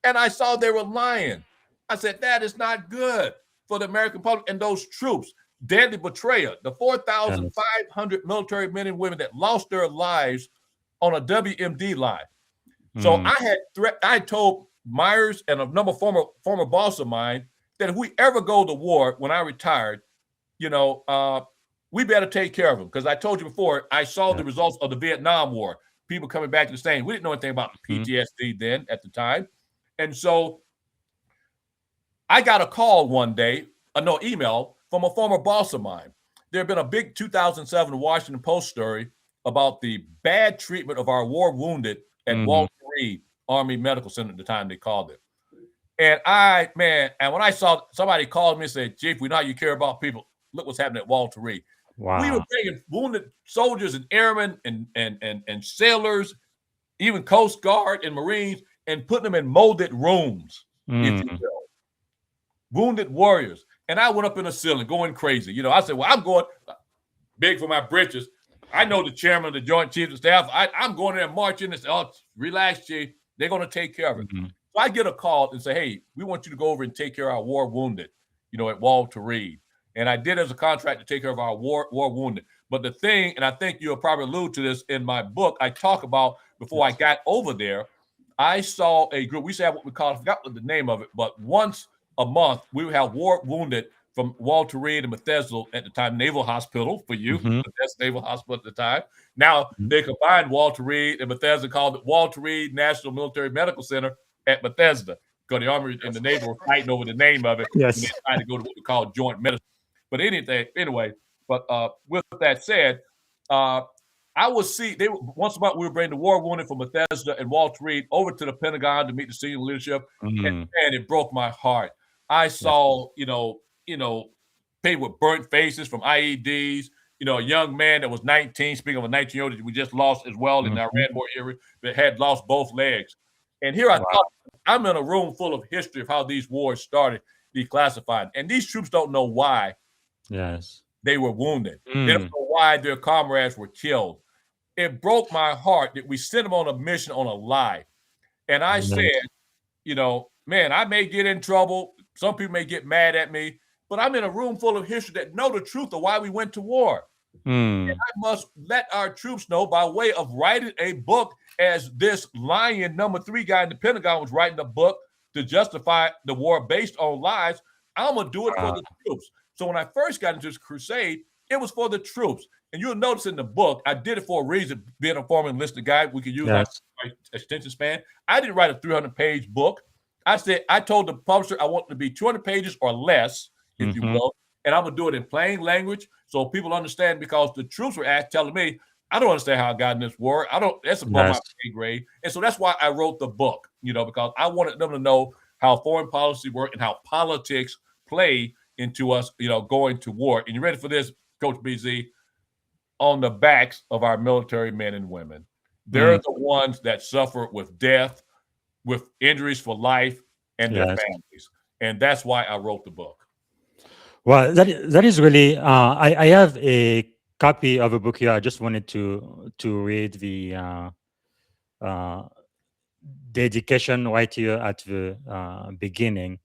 And I saw they were lying. I said, that is not good for the American public and those troops. Deadly Betrayal, the 4,500 military men and women that lost their lives on a WMD lie. So I had told Myers and a number of former boss of mine that if we ever go to war, when I retired, we better take care of them. Because I told you before, I saw the results of the Vietnam War. People coming back to the stand. We didn't know anything about PTSD then at the time. And so I got a call one day, email from a former boss of mine. There had been a big 2007 Washington Post story about the bad treatment of our war wounded at Walter Reed Army Medical Center at the time they called it. And when I saw somebody called me and said, Chief, we know you care about people. Look what's happening at Walter Reed. Wow. We were bringing wounded soldiers and airmen and sailors, even Coast Guard and Marines, and putting them in molded rooms, if you will. Wounded warriors. And I went up in the ceiling going crazy. I said, well, I'm going big for my britches. I know the chairman of the Joint Chiefs of Staff. I'm going there and marching and say, oh, relax, Chief. They're going to take care of it. Mm-hmm. So I get a call and say, hey, we want you to go over and take care of our war wounded, at Walter Reed. And I did as a contract to take care of our war wounded. But the thing, and I think you'll probably allude to this in my book, I talk about before I got over there, I saw a group. We used to have what we call, I forgot what the name of it, but once a month we would have war wounded from Walter Reed and Bethesda at the time, Naval Hospital for you, Bethesda Naval Hospital at the time. Now they combined Walter Reed and Bethesda, called it Walter Reed National Military Medical Center at Bethesda, because the Army and the Navy were fighting over the name of it. Yes. And they tried to go to what we call joint medicine. But anyway, with that said, I would see once a month we would bring the war wounded from Bethesda and Walter Reed over to the Pentagon to meet the senior leadership, and man, it broke my heart. I saw, people with burnt faces from IEDs. A young man that was 19, speaking of a 19-year-old that we just lost as well in the Iran war area, that had lost both legs. And here I thought, I'm in a room full of history of how these wars started, declassified, and these troops don't know why. Yes. They were wounded. They don't know why their comrades were killed. It broke my heart that we sent them on a mission on a lie. And I said, man, I may get in trouble. Some people may get mad at me, but I'm in a room full of history that know the truth of why we went to war. And I must let our troops know by way of writing a book, as this lying number 3 guy in the Pentagon was writing a book to justify the war based on lies. I'm going to do it for the troops. So when I first got into this crusade, it was for the troops. And you'll notice in the book, I did it for a reason, being a former enlisted guy. We could use my attention span. I didn't write a 300-page book. I told the publisher I want it to be 200 pages or less, if you will. And I'm going to do it in plain language so people understand, because the troops were telling me, I don't understand how I got in this war. That's above my pay grade. And so that's why I wrote the book, because I wanted them to know how foreign policy worked and how politics play into us, going to war. And you ready for this, Coach BZ? On the backs of our military men and women. They're the ones that suffer with death, with injuries for life, and their families. And that's why I wrote the book. Well, that is really. I have a copy of a book here. I just wanted to read the dedication right here at the beginning.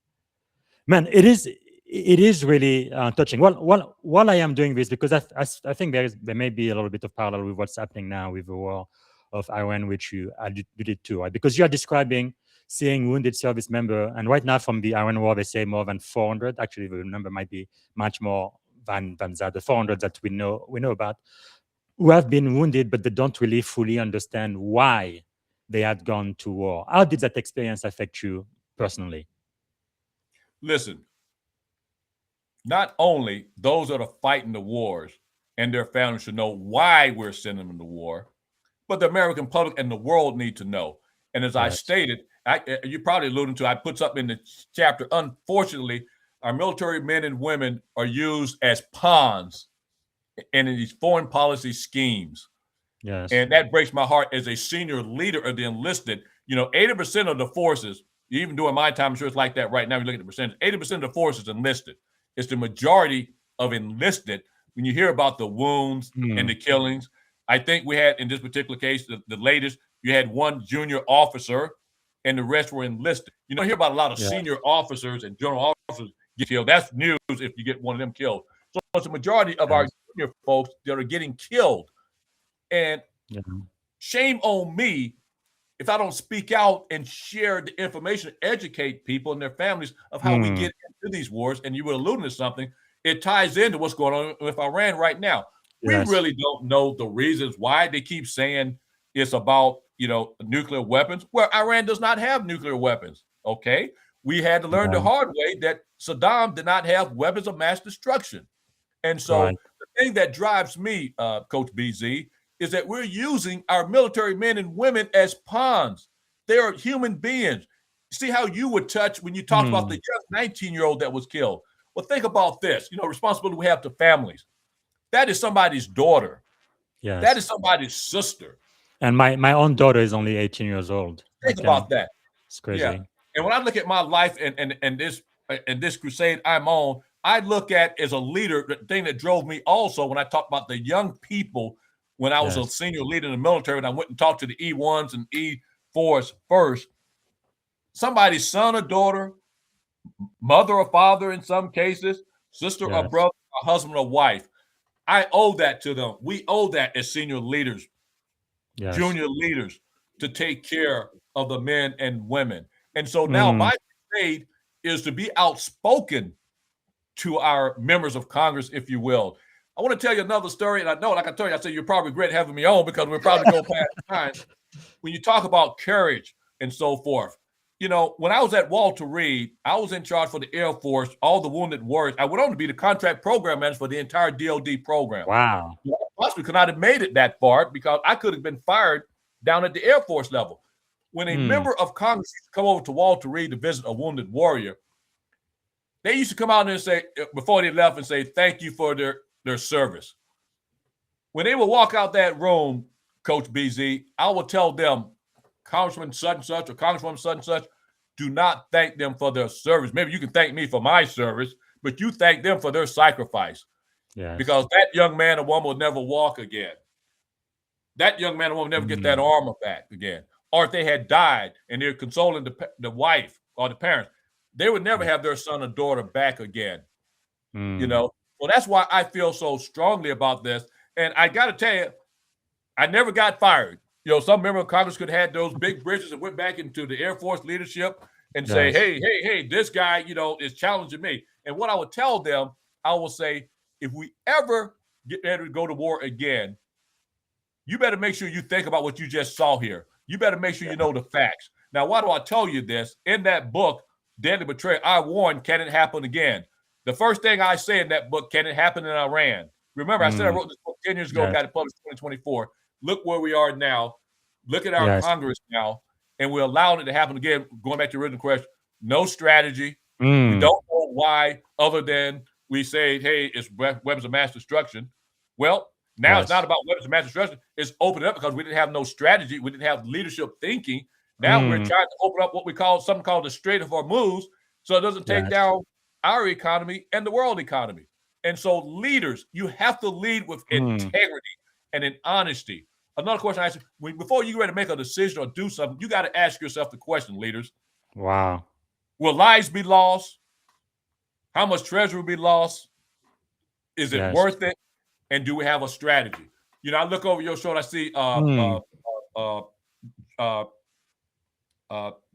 Man, it is really touching. Well, while I am doing this, because I think there may be a little bit of parallel with what's happening now with the war of Iran, which you alluded to, right? Because you are describing seeing wounded service member, and right now from the Iran war, they say more than 400. Actually, the number might be much more than that. The 400 that we know about, who have been wounded, but they don't really fully understand why they had gone to war. How did that experience affect you personally? Listen, not only those that are fighting the wars and their families should know why we're sending them to war, but the American public and the world need to know. And as I stated, you probably alluded to, I put something in the chapter. Unfortunately, our military men and women are used as pawns in these foreign policy schemes. Yes. And that breaks my heart as a senior leader of the enlisted. 80% of the forces, even during my time, I'm sure it's like that right now. You look at the percentage, 80% of the forces enlisted. It's the majority of enlisted. When you hear about the wounds and the killings, I think we had, in this particular case, the latest, you had one junior officer and the rest were enlisted. You don't hear about a lot of senior officers and general officers get killed. That's news if you get one of them killed. So it's the majority of our junior folks that are getting killed. And shame on me if I don't speak out and share the information, educate people and their families of how we get into these wars. And you were alluding to something. It ties into what's going on with Iran right now. We really don't know the reasons why they keep saying it's about, nuclear weapons. Well, Iran does not have nuclear weapons. Okay. We had to learn the hard way that Saddam did not have weapons of mass destruction. And so the thing that drives me, Coach BZ, is that we're using our military men and women as pawns. They are human beings. See how you would touch when you talked about the young 19-year-old that was killed. Well, think about this. Responsibility we have to families. That is somebody's daughter. Yes. That is somebody's sister. And my own daughter is only 18 years old. Think about that. It's crazy. Yeah. And when I look at my life and this crusade I'm on, I look at as a leader, the thing that drove me also when I talk about the young people when I was a senior leader in the military, and I went and talked to the E1s and E4s first, somebody's son or daughter, mother or father in some cases, sister or brother, or husband or wife, I owe that to them. We owe that as senior leaders, junior leaders, to take care of the men and women. And so now my trade is to be outspoken to our members of Congress, if you will. I want to tell you another story, and I know, like I told you, I said you'll probably regret having me on because we'll probably go past time. When you talk about courage and so forth, you know, when I was at Walter Reed, I was in charge for the Air Force, all the wounded warriors. I went on to be the contract program manager for the entire DoD program. Wow. I possibly could not have made it that far because I could have been fired down at the Air Force level. When a member of Congress used to come over to Walter Reed to visit a wounded warrior, they used to come out there and say, before they left, and say, thank you for their service. When they would walk out that room, Coach BZ, I would tell them, Congressman such and such or Congresswoman such and such, do not thank them for their service. Maybe you can thank me for my service, but you thank them for their sacrifice. Because that young man or woman will never walk again. That young man or woman will never get that armor back again. Or if they had died and they're consoling the wife or the parents, they would never have their son or daughter back again. You know, well, that's why I feel so strongly about this. And I got to tell you, I never got fired. You know, some member of Congress could have had those big bridges and went back into the Air Force leadership and say, hey, this guy, you know, is challenging me. And what I would tell them, I will say, if we ever get ready to go to war again, you better make sure you think about what you just saw here. You better make sure you know the facts. Now, why do I tell you this? In that book, Deadly Betrayal, I warn, can it happen again? The first thing I say in that book, can it happen in Iran? Remember, I said I wrote this book 10 years ago, got it published in 2024. Look where we are now. Look at our Congress now, and we're allowing it to happen again. Going back to the original question, no strategy. We don't know why, other than we say, hey, it's weapons of mass destruction. Well, now it's not about weapons of mass destruction. It's opened up because we didn't have no strategy. We didn't have leadership thinking. Now we're trying to open up what we call something called the Strait of Hormuz, so it doesn't take down our economy and the world economy. And so leaders, you have to lead with integrity and in honesty. Another question I ask you, before you get ready to make a decision or do something, you got to ask yourself the question, leaders. Wow. Will lives be lost? How much treasure will be lost? Is it worth it? And do we have a strategy? You know, I look over your shoulder, I see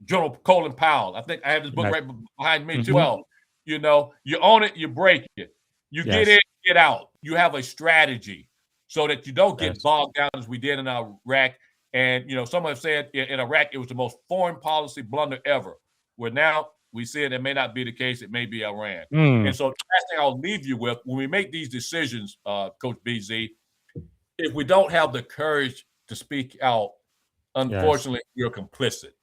General Colin Powell. I think I have this book right behind me too. Well, you know, you own it, you break it. You get in, get out. You have a strategy so that you don't get bogged down as we did in Iraq. And, you know, someone have said in Iraq, it was the most foreign policy blunder ever. Where now we see it may not be the case. It may be Iran. And so the last thing I'll leave you with, when we make these decisions, Coach BZ, if we don't have the courage to speak out, unfortunately, you're complicit.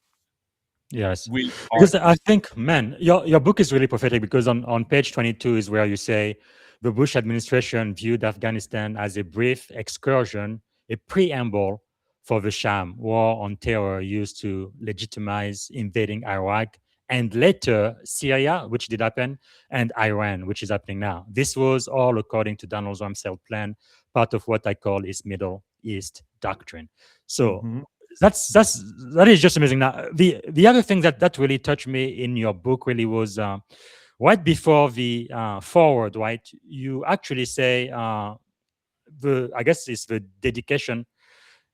Because I think, man, your book is really prophetic because on page 22 is where you say the Bush administration viewed Afghanistan as a brief excursion, a preamble for the sham war on terror used to legitimize invading Iraq and later Syria, which did happen, and Iran, which is happening now. This was all according to Donald Rumsfeld's plan, part of what I call his Middle East doctrine. So that is just amazing. Now, the other thing that really touched me in your book really was right before the forward, right? You actually say I guess it's the dedication.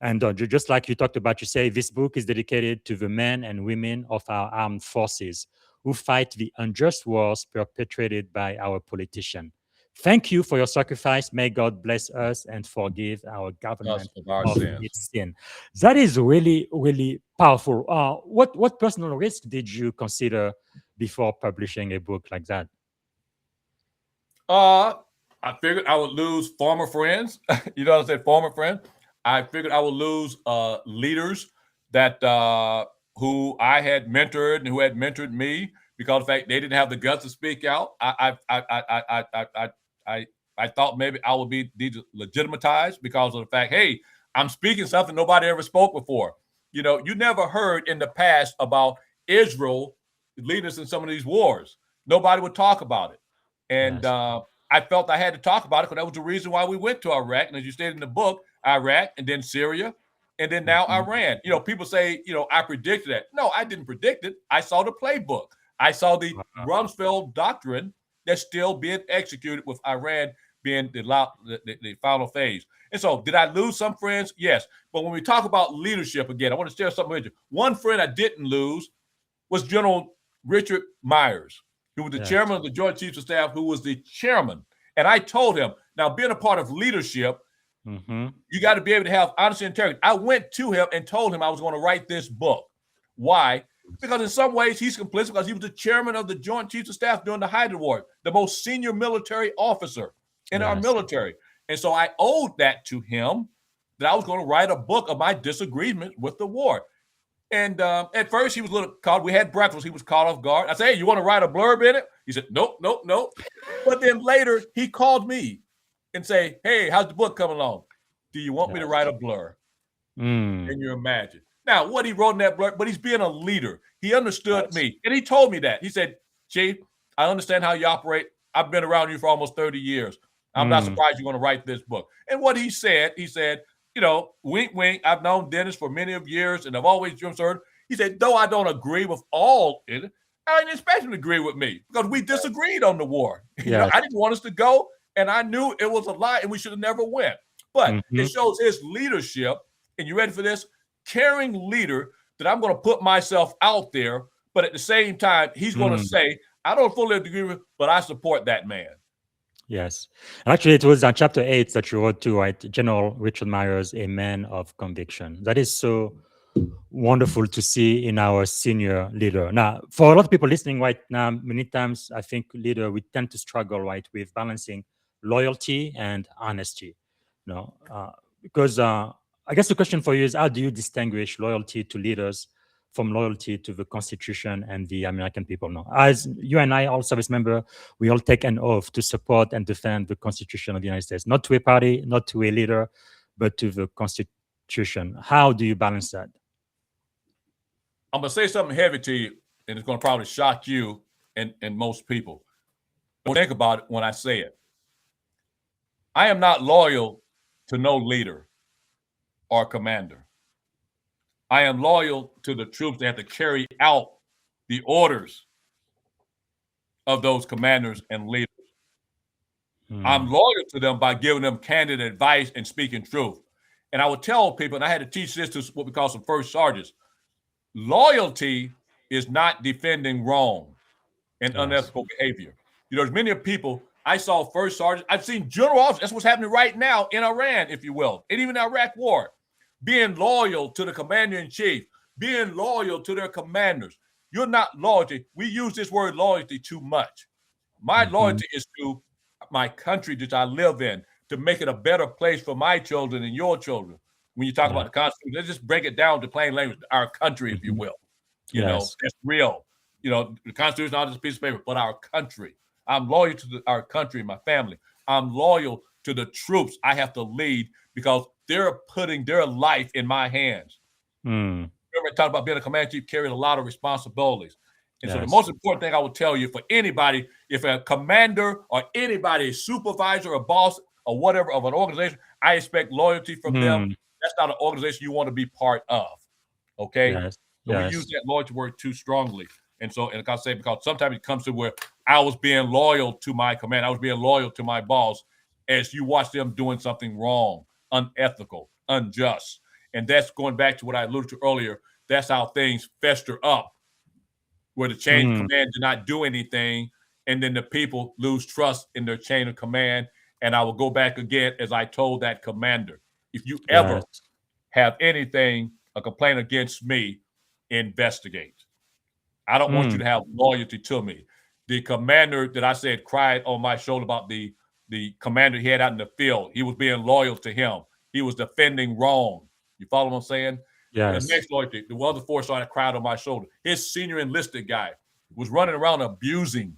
And just like you talked about, you say this book is dedicated to the men and women of our armed forces who fight the unjust wars perpetrated by our politicians. Thank you for your sacrifice. May God bless us and forgive our government of its sin. That is really, really powerful. What personal risk did you consider before publishing a book like that? I figured I would lose former friends. You know what I said, former friends. I figured I would lose leaders that who I had mentored and who had mentored me because of the fact they didn't have the guts to speak out. I thought maybe I would be legitimatized because of the fact, hey, I'm speaking something nobody ever spoke before. You know, you never heard in the past about Israel leading us in some of these wars. Nobody would talk about it. And I felt I had to talk about it because that was the reason why we went to Iraq. And as you stated in the book, Iraq, and then Syria, and then now Iran. People say, I predicted that. No, I didn't predict it. I saw the playbook. I saw the Rumsfeld doctrine that's still being executed, with Iran being the final phase. And so, did I lose some friends? Yes. But when we talk about leadership again, I want to share something with you. One friend I didn't lose was General Richard Myers, who was the chairman of the Joint Chiefs of Staff, who was the chairman. And I told him, now, being a part of leadership, you got to be able to have honesty and integrity. I went to him and told him I was going to write this book. Why? Because in some ways he's complicit, because he was the chairman of the Joint Chiefs of Staff during the Hyder War, the most senior military officer in our military. And so I owed that to him, that I was going to write a book of my disagreement with the war. And at first he was a little caught. We had breakfast. He was caught off guard. I said, hey, you want to write a blurb in it? He said, nope. But then later he called me and say, hey, how's the book coming along? Do you want me to write a blurb? Can you imagine? Now, what he wrote in that blurb, but he's being a leader. He understood me. And he told me that. He said, Chief, I understand how you operate. I've been around you for almost 30 years. I'm not surprised you're going to write this book. And what he said, wink, wink. I've known Dennis for many of years, and I've always heard. He said, though I don't agree with all it, I didn't expect him to agree with me, because we disagreed on the war. I didn't want us to go, and I knew it was a lie, and we should have never went. But it shows his leadership, and you ready for this? Caring leader, that I'm going to put myself out there, but at the same time, he's going to say, I don't fully agree with, but I support that man. Yes. And actually, it was on chapter 8 that you wrote to, right? General Richard Myers, a man of conviction. That is so wonderful to see in our senior leader. Now, for a lot of people listening right now, many times I think we tend to struggle, right, with balancing loyalty and honesty. Because I guess the question for you is, how do you distinguish loyalty to leaders from loyalty to the Constitution and the American people? Now, as you and I, all service members, we all take an oath to support and defend the Constitution of the United States, not to a party, not to a leader, but to the Constitution. How do you balance that? I'm going to say something heavy to you, and it's going to probably shock you and most people. Don't think about it when I say it. I am not loyal to no leader or commander. I am loyal to the troops that have to carry out the orders of those commanders and leaders. I'm loyal to them by giving them candid advice and speaking truth. And I would tell people, and I had to teach this to what we call some first sergeants, loyalty is not defending wrong and unethical behavior. There's many people, I saw first sergeants, I've seen general officers, that's what's happening right now in Iran, if you will, and even the Iraq war. Being loyal to the commander-in-chief, being loyal to their commanders. You're not loyalty. We use this word loyalty too much. My loyalty is to my country that I live in, to make it a better place for my children and your children. When you talk about the Constitution, let's just break it down to plain language, our country, if you will. It's real. The Constitution is not just a piece of paper, but our country. I'm loyal to our country and my family. I'm loyal to the troops I have to lead, because they're putting their life in my hands. Remember, I talked about being a command chief carrying a lot of responsibilities. And so the most important thing I would tell you, for anybody, if a commander or anybody, a supervisor or boss or whatever of an organization, I expect loyalty from them. That's not an organization you want to be part of. Okay? We use that loyalty word too strongly. And so, and like I say, because sometimes it comes to where I was being loyal to my command, I was being loyal to my boss, as you watch them doing something wrong, unethical, unjust. And that's going back to what I alluded to earlier. That's how things fester up, where the chain of command do not do anything, and then the people lose trust in their chain of command. And I will go back again, as I told that commander, if you ever have anything, a complaint against me, investigate. I don't want you to have loyalty to me. The commander that I said cried on my shoulder about the commander he had out in the field, he was being loyal to him. He was defending wrong. You follow what I'm saying? Yes. The next loyalty, the other four sergeant cried on my shoulder. His senior enlisted guy was running around abusing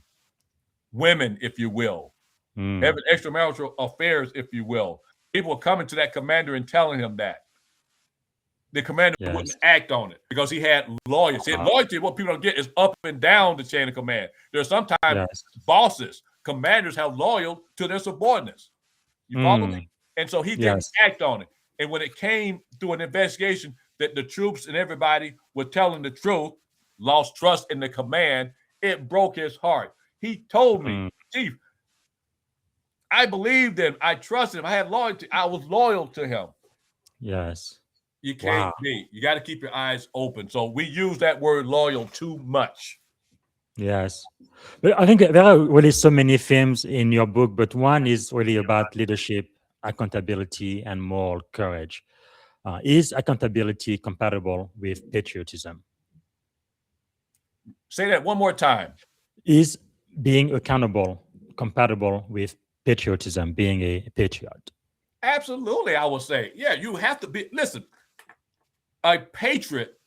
women, if you will, having extramarital affairs, if you will. People were coming to that commander and telling him that. The commander wouldn't act on it because he had loyalty. Loyalty, what people don't get, is up and down the chain of command. There's sometimes bosses, commanders have loyal to their subordinates. You follow me? And so he didn't act on it. And when it came through an investigation that the troops and everybody were telling the truth, lost trust in the command, it broke his heart. He told me, Chief, I believed him. I trusted him. I had loyalty. I was loyal to him. Yes. You can't be. You got to keep your eyes open. So we use that word loyal too much. Yes. But I think there are really so many themes in your book, but one is really about leadership, accountability, and moral courage. Is accountability compatible with patriotism? Say that one more time. Is being accountable compatible with patriotism, being a patriot? Absolutely, I would say. Yeah, you have to be. Listen, a patriot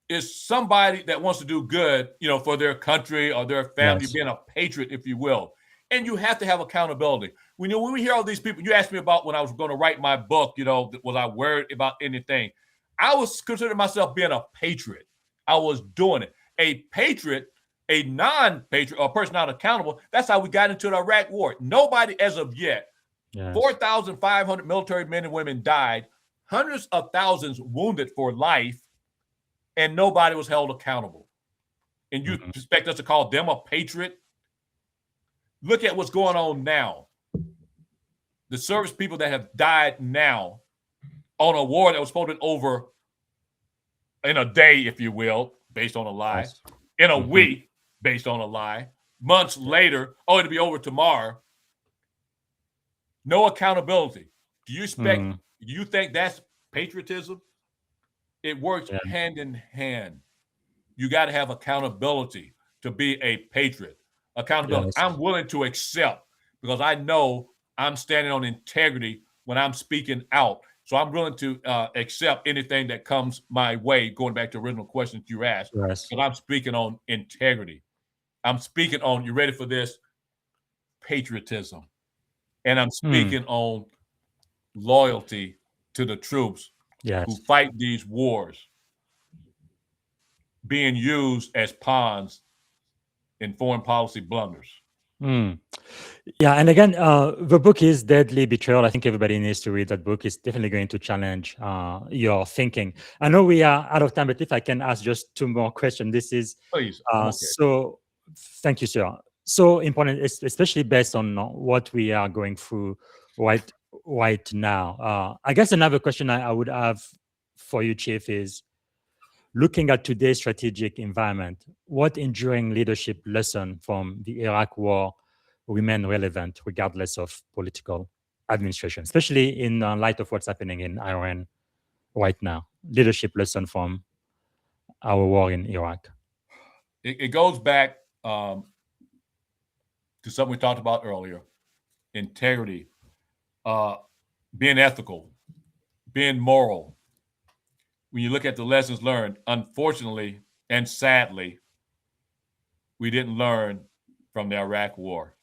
is somebody that wants to do good, for their country or their family, Yes. being a patriot, if you will. And you have to have accountability. When we hear all these people, you asked me about when I was going to write my book, was I worried about anything? I was considering myself being a patriot. I was doing it. A patriot, a non-patriot, or a person not accountable, that's how we got into the Iraq war. Nobody as of yet, Yes. 4,500 military men and women died, hundreds of thousands wounded for life, and nobody was held accountable. And you expect us to call them a patriot? Look at what's going on now. The service people that have died now on a war that was supposed to be over in a day, if you will, based on a lie, Yes. in a week, based on a lie, months later, it'll be over tomorrow. No accountability. Do you think that's patriotism? It works hand in hand. You got to have accountability to be a patriot. Accountability. Yes. I'm willing to accept because I know I'm standing on integrity when I'm speaking out. So I'm willing to accept anything that comes my way, going back to the original questions you asked. Yes. But I'm speaking on integrity. I'm speaking on, you ready for this? Patriotism. And I'm speaking on loyalty to the troops Yes. who fight these wars, being used as pawns in foreign policy blunders. Yeah, and again, the book is Deadly Betrayal. I think everybody needs to read that book. It's definitely going to challenge your thinking. I know we are out of time, but if I can ask just two more questions. This is Please. so. Thank you, sir. So important, especially based on what we are going through right now. I guess another question I would have for you, Chief, is looking at today's strategic environment, what enduring leadership lesson from the Iraq War remain relevant regardless of political administration, especially in light of what's happening in Iran right now? Leadership lesson from our war in Iraq. It goes back to something we talked about earlier: integrity, being ethical, being moral. When you look at the lessons learned, unfortunately and sadly, we didn't learn from the Iraq War.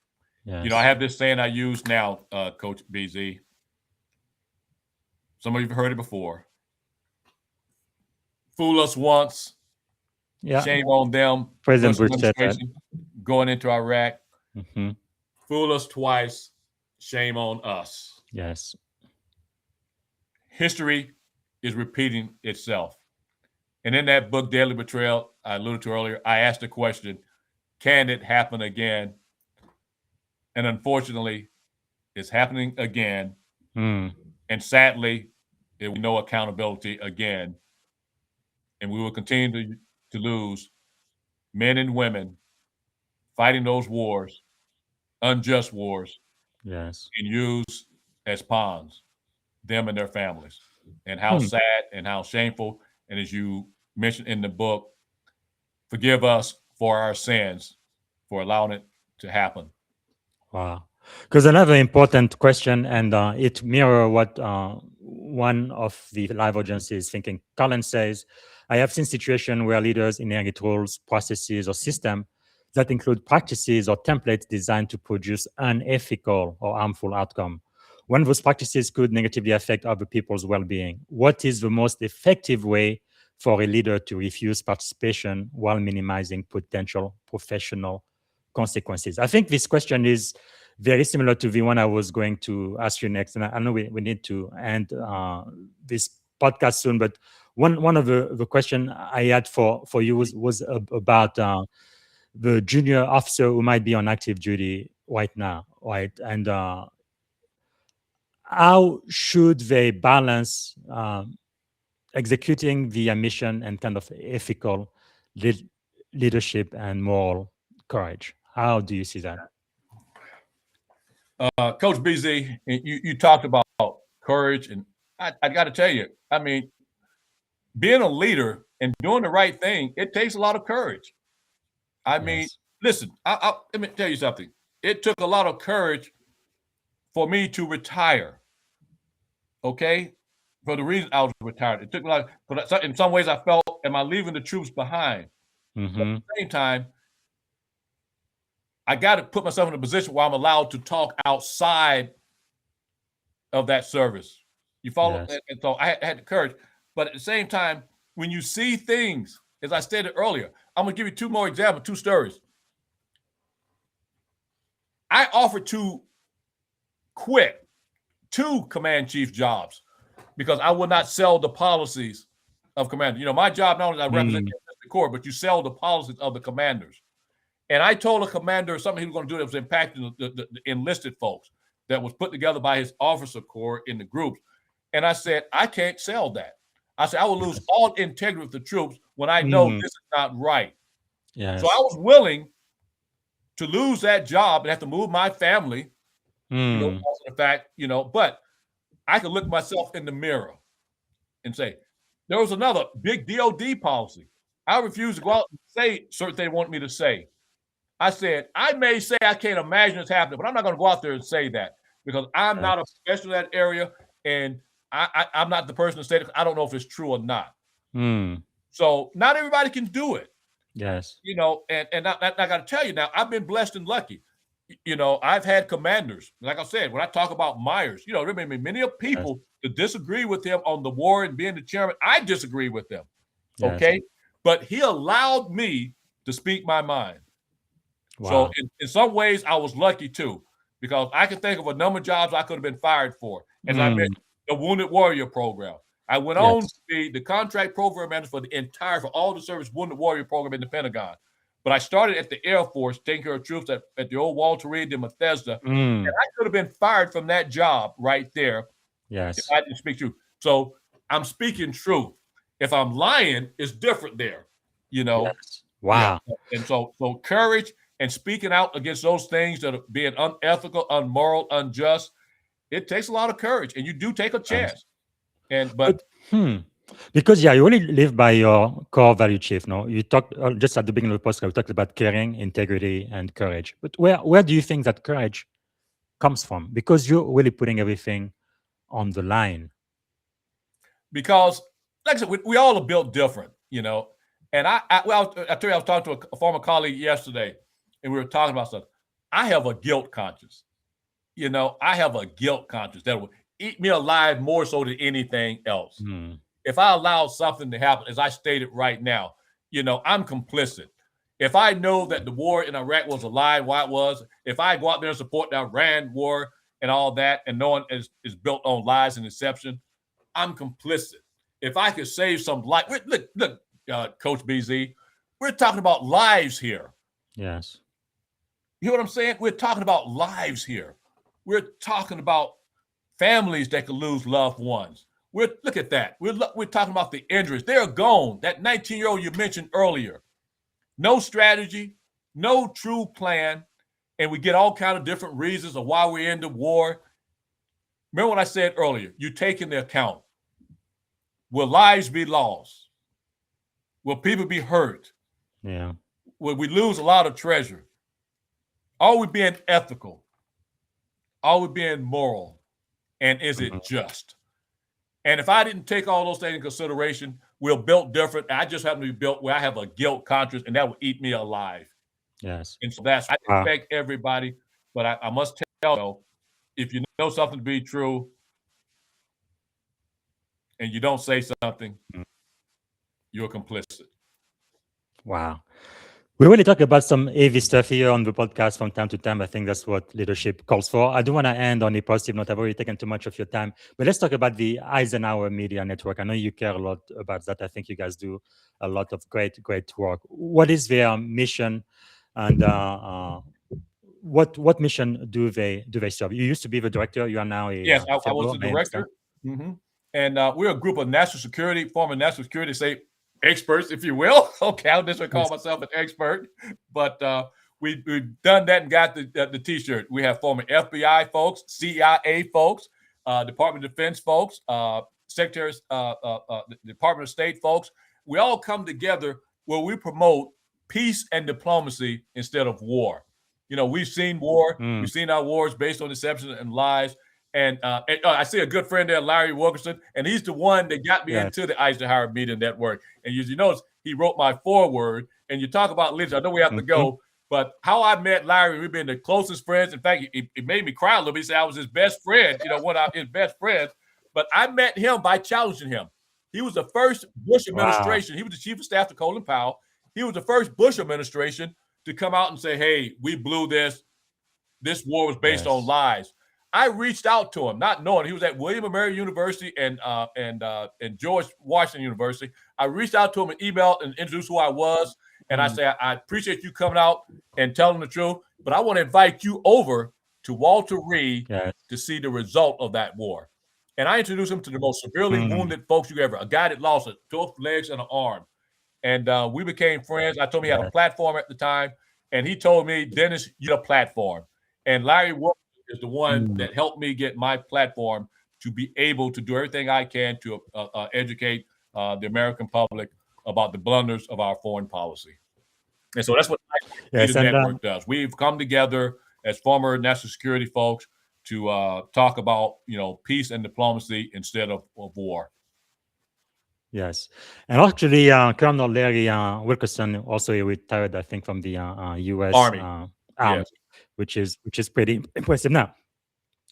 Yes. I have this saying I use now, Coach BZ. Some of you have heard it before. Fool us once, shame on them. President Bush said that. Going into Iraq. Mm-hmm. Fool us twice, shame on us. Yes. History is repeating itself. And in that book, Deadly Betrayal, I alluded to earlier, I asked the question, can it happen again? And unfortunately, it's happening again. And sadly, there will be no accountability again. And we will continue to lose men and women fighting those wars, unjust wars, Yes. and used as pawns, them and their families. And how sad and how shameful. And as you mentioned in the book, forgive us for our sins for allowing it to happen. Wow. Because another important question, and it mirrors what one of the live audience is thinking. Colin says, I have seen situations where leaders inherit rules, processes, or systems that include practices or templates designed to produce unethical or harmful outcome. When those practices could negatively affect other people's well-being, what is the most effective way for a leader to refuse participation while minimizing potential professional consequences? I think this question is very similar to the one I was going to ask you next. And I know we need to end this podcast soon, but one of the question I had for you was about the junior officer who might be on active duty right now, right? And how should they balance executing the mission and kind of ethical leadership and moral courage? How do you see that? Coach BZ, you talked about courage, and I got to tell you, I mean, being a leader and doing the right thing, it takes a lot of courage. I mean, Yes. listen, let me tell you something. It took a lot of courage for me to retire. Okay, for the reason I was retired, it took a lot. But in some ways, I felt, am I leaving the troops behind? But at the same time, I got to put myself in a position where I'm allowed to talk outside of that service. You follow? Yes. And so I had the courage. But at the same time, when you see things, as I stated earlier, I'm going to give you two more examples, two stories. I offered to quit 2 command chief jobs because I would not sell the policies of commanders. You know, my job not only I represent the Corps, but you sell the policies of the commanders. And I told a commander something he was going to do that was impacting the enlisted folks that was put together by his officer corps in the groups. And I said, I can't sell that. I said, I will lose all integrity with the troops when I know this is not right. Yes. So I was willing to lose that job and have to move my family, you know, because of the fact, you know, but I could look myself in the mirror and say, there was another big DOD policy. I refused to go out and say certain things they want me to say. I said, I may say I can't imagine this happening, but I'm not going to go out there and say that because I'm not a professional in that area, and I'm not the person to say that. I don't know if it's true or not. So not everybody can do it. Yes. You know, and I got to tell you now, I've been blessed and lucky. You know, I've had commanders. Like I said, when I talk about Myers, you know, there may be many people that disagree with him on the war and being the chairman. I disagree with them. Yes. Okay. But he allowed me to speak my mind. Wow. So in some ways, I was lucky too, because I can think of a number of jobs I could have been fired for. As I mentioned, the Wounded Warrior Program. I went on to be the contract program manager for all the service Wounded Warrior Program in the Pentagon. But I started at the Air Force taking care of troops at the old Walter Reed in Bethesda. And I could have been fired from that job right there. Yes. If I didn't speak truth. So I'm speaking truth. If I'm lying, it's different there, you know. Yes. Wow. Yeah. And so courage and speaking out against those things that are being unethical, unmoral, unjust, it takes a lot of courage, and you do take a chance. But because you only live by your core value, Chief. No, you talked just at the beginning of the podcast. We talked about caring, integrity, and courage. But where do you think that courage comes from? Because you're really putting everything on the line. Because, like I said, we all are built different, you know. And I tell you, I was talking to a former colleague yesterday, and we were talking about stuff. I have a guilt conscience. You know, I have a guilt conscience that will eat me alive more so than anything else. If I allow something to happen, as I stated right now, you know, I'm complicit. If I know that the war in Iraq was a lie, why it was, if I go out there and support the Iran war and all that, and knowing is built on lies and deception, I'm complicit. If I could save some life, look, Coach BZ, we're talking about lives here. Yes. You know what I'm saying? We're talking about lives here. We're talking about families that could lose loved ones. Look at that. We're talking about the injuries. They're gone. That 19-year-old you mentioned earlier. No strategy, no true plan, and we get all kind of different reasons of why we're in the war. Remember what I said earlier. You take into account, will lives be lost? Will people be hurt? Yeah. Will we lose a lot of treasure? Are we being ethical? Are we being moral? And is it just? And if I didn't take all those things in consideration, we're built different. I just happen to be built where I have a guilt conscience, and that will eat me alive. Yes. And so I respect everybody, but I must tell you, if you know something to be true and you don't say something, you're complicit. Wow. We really talk about some heavy stuff here on the podcast from time to time. I think that's what leadership calls for. I don't want to end on a positive note. I've already taken too much of your time, but let's talk about the Eisenhower Media Network. I know you care a lot about that. I think you guys do a lot of great work. What is their mission, and what mission do they serve? You used to be the director. You are now a Yes, I was fellow, the I understand. director. And we're a group of former national security, say, experts, if you will. Okay, I'll just call Yes. myself an expert. But we've done that and got the T-shirt. We have former FBI folks, CIA folks, Department of Defense folks, Secretaries, the Department of State folks. We all come together where we promote peace and diplomacy instead of war. You know, we've seen war. We've seen our wars based on deception and lies. And I see a good friend there, Larry Wilkerson, and he's the one that got me Yes. into the Eisenhower Media Network. And as you notice, he wrote my foreword. And you talk about leadership. I know we have to go, but how I met Larry, we've been the closest friends. In fact, it made me cry a little bit. He said I was his best friend, one of his best friends. But I met him by challenging him. He was the first Bush administration. He was the chief of staff to Colin Powell. He was the first Bush administration to come out and say, hey, we blew this. This war was based on lies. I reached out to him, not knowing he was at William & Mary University and George Washington University. I reached out to him and emailed and introduced who I was. And I said, I appreciate you coming out and telling the truth, but I want to invite you over to Walter Reed to see the result of that war. And I introduced him to the most severely wounded folks you ever, a guy that lost both legs and an arm. And we became friends. I told him he had a platform at the time. And he told me, Dennis, you're a platform. And Larry Wilson is the one that helped me get my platform to be able to do everything I can to educate the American public about the blunders of our foreign policy. And so that's what the network does. We've come together as former national security folks to talk about, peace and diplomacy instead of war. Yes, and actually, Colonel Larry Wilkerson also retired, I think, from the U.S. Army, Yes. which is pretty impressive. Now,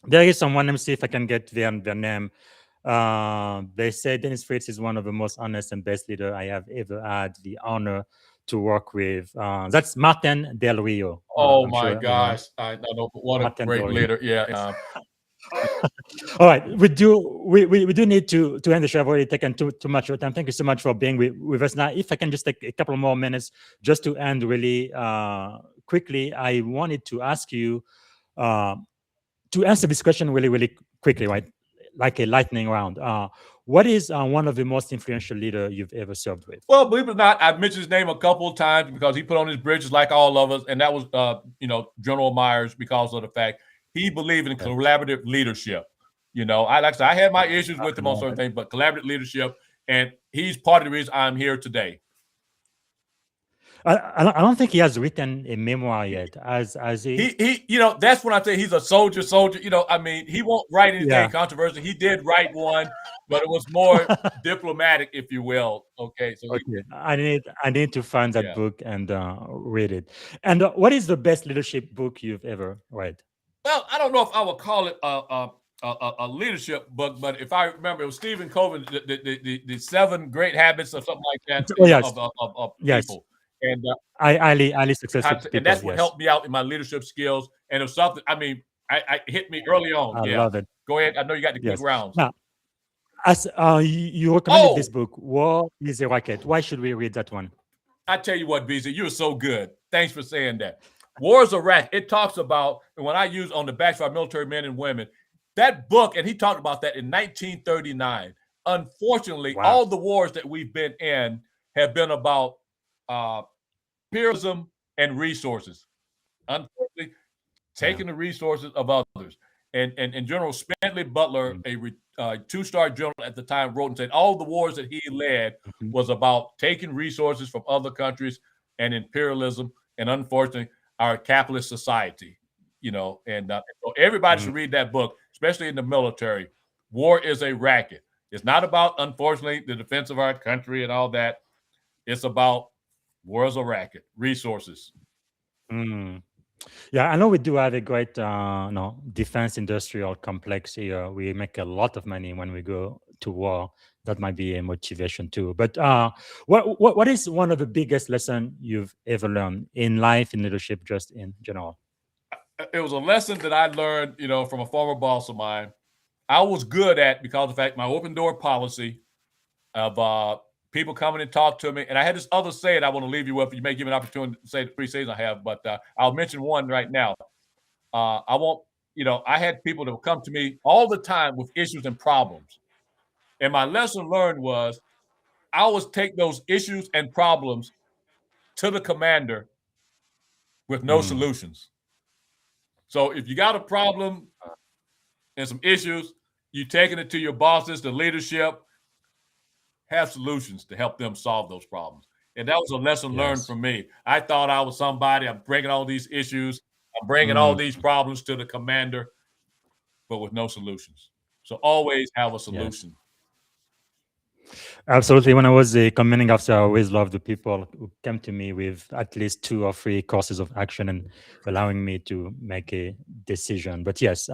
there is someone. Let me see if I can get their name. They say Dennis Fritz is one of the most honest and best leader I have ever had the honor to work with. That's Martin Del Rio. Oh my gosh! I know what a great leader. Yeah. All right, we do need to end the show. I've already taken too much of your time. Thank you so much for being with us. Now, if I can just take a couple more minutes just to end really quickly, I wanted to ask you to answer this question really quickly, right? Like a lightning round. What is one of the most influential leader you've ever served with? Well, believe it or not, I've mentioned his name a couple of times because he put on his bridges like all of us, and that was General Myers, because of the fact he believed in collaborative leadership. I had my issues with him on certain things, but collaborative leadership, and he's part of the reason I'm here today. I don't think he has written a memoir yet. As he that's when I say he's a soldier. He won't write anything controversial. He did write one, but it was more diplomatic, if you will. Okay, so I need to find that book and read it. And what is the best leadership book you've ever read? Well, I don't know if I would call it a leadership book, but if I remember, it was Stephen Covey's the 7 Great Habits or something like that of people. And I highly successful people, and that's what helped me out in my leadership skills. And it was something, I hit me early on. I love it. Go ahead. I know you got the quick rounds. Now, as you recommended this book, War is a Racket. Why should we read that one? I tell you what, BZ, you're so good. Thanks for saying that. War is a Racket. It talks about, and when I use on the backs of our military men and women, that book, and he talked about that in 1939. Unfortunately, all the wars that we've been in have been about imperialism and resources. Unfortunately, taking the resources of others. And General Spendley Butler, a 2-star general at the time, wrote and said all the wars that he led was about taking resources from other countries and imperialism, and unfortunately, our capitalist society. So everybody should read that book, especially in the military. War is a Racket. It's not about, unfortunately, the defense of our country and all that. It's about war is a Racket, resources. Yeah, I know we do have a great defense industrial complex here. We make a lot of money when we go to war. that might be a motivation too. But what is one of the biggest lessons you've ever learned in life, in leadership, just in general? It was a lesson that I learned, from a former boss of mine. I was good at, because of the fact my open door policy of people coming and talk to me. And I had this other saying I want to leave you with. You may give me an opportunity to say the 3 sayings I have, but I'll mention one right now. I had people that would come to me all the time with issues and problems. And my lesson learned was I always take those issues and problems to the commander with no solutions. So if you got a problem and some issues, you taking it to your bosses, the leadership, have solutions to help them solve those problems. And that was a lesson learned from me. I thought I was somebody. I'm bringing all these issues. I'm bringing all these problems to the commander, but with no solutions. So always have a solution. Absolutely. When I was a commanding officer, I always loved the people who came to me with at least 2 or 3 courses of action and allowing me to make a decision. But yes,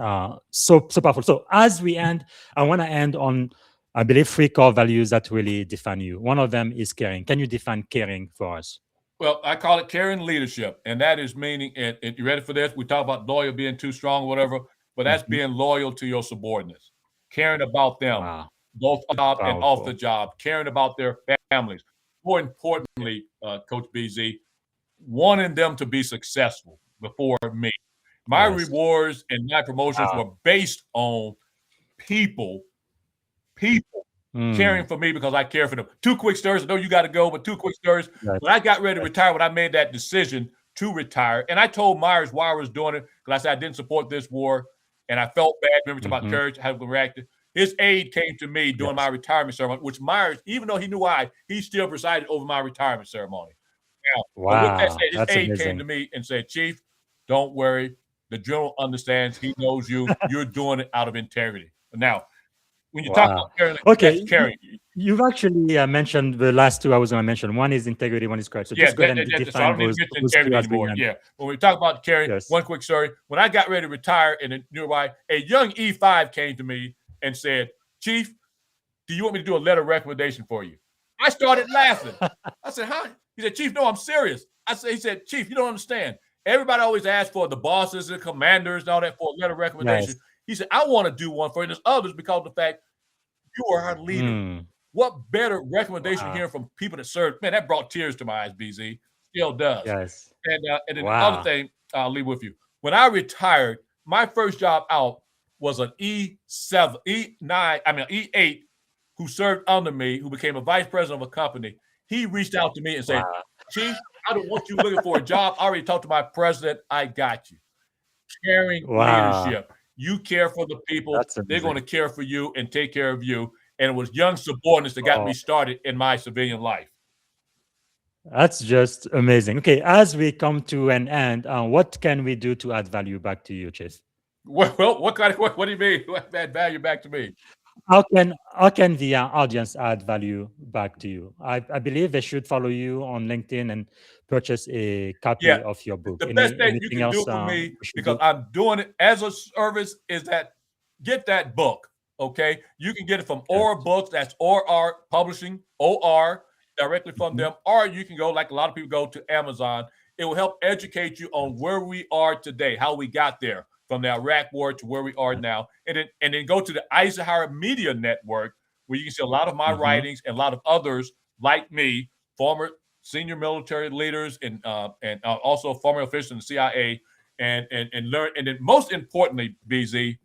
so powerful. So as we end, I want to end on, I believe, 3 core values that really define you. One of them is caring. Can you define caring for us? Well, I call it caring leadership. And that is meaning, and you ready for this? We talk about loyal being too strong, whatever, but that's being loyal to your subordinates, caring about them. Both on the job and off the job, caring about their families. More importantly, Coach BZ, wanting them to be successful before me. My rewards and my promotions were based on people caring for me because I care for them. 2 quick stories. I know you got to go, but 2 quick stories. When I got ready to retire, when I made that decision to retire, and I told Myers why I was doing it, because I said I didn't support this war, and I felt bad. Remember about courage, how we reacted. His aide came to me during my retirement ceremony, which Myers, even though he knew why, he still presided over my retirement ceremony. Now, with that said, his aide came to me and said, "Chief, don't worry. The general understands. He knows you. You're doing it out of integrity." Now, when you talk about caring, that's caring. You've actually mentioned the last 2 I was going to mention. One is integrity, one is courage. So just go ahead and define so I don't need to mention integrity anymore. Yeah. When we talk about caring, one quick story. When I got ready to retire and nearby, a young E5 came to me and said, "Chief, do you want me to do a letter of recommendation for you?" I started laughing. I said, "Huh?" He said, "Chief, no, I'm serious." He said, "Chief, you don't understand. Everybody always asks for the bosses and commanders and all that for a letter of recommendation." He said, "I want to do one for you. There's others because of the fact you are our leader." What better recommendation hearing from people that serve? Man, that brought tears to my eyes, BZ. Still does. And then the other thing I'll leave with you. When I retired, my first job out was an E8 who served under me, who became a vice president of a company. He reached out to me and said, "Chief, I don't want you looking for a job. I already talked to my president. I got you." Caring leadership. You care for the people. They're going to care for you and take care of you. And it was young subordinates that got me started in my civilian life. That's just amazing. Okay, as we come to an end, what can we do to add value back to you, Chief? Well, what do you mean? What add value back to me? How can the audience add value back to you? I believe they should follow you on LinkedIn and purchase a copy of your book. The best thing you can do for me, because I'm doing it as a service, is that get that book. Okay, you can get it from OR Books. That's OR Publishing, OR, directly from them, or you can go, like a lot of people go, to Amazon. It will help educate you on where we are today, how we got there from the Iraq War to where we are now, and then go to the Eisenhower Media Network, where you can see a lot of my writings and a lot of others like me, former senior military leaders and also former officials in the CIA, and learn. And then most importantly, BZ,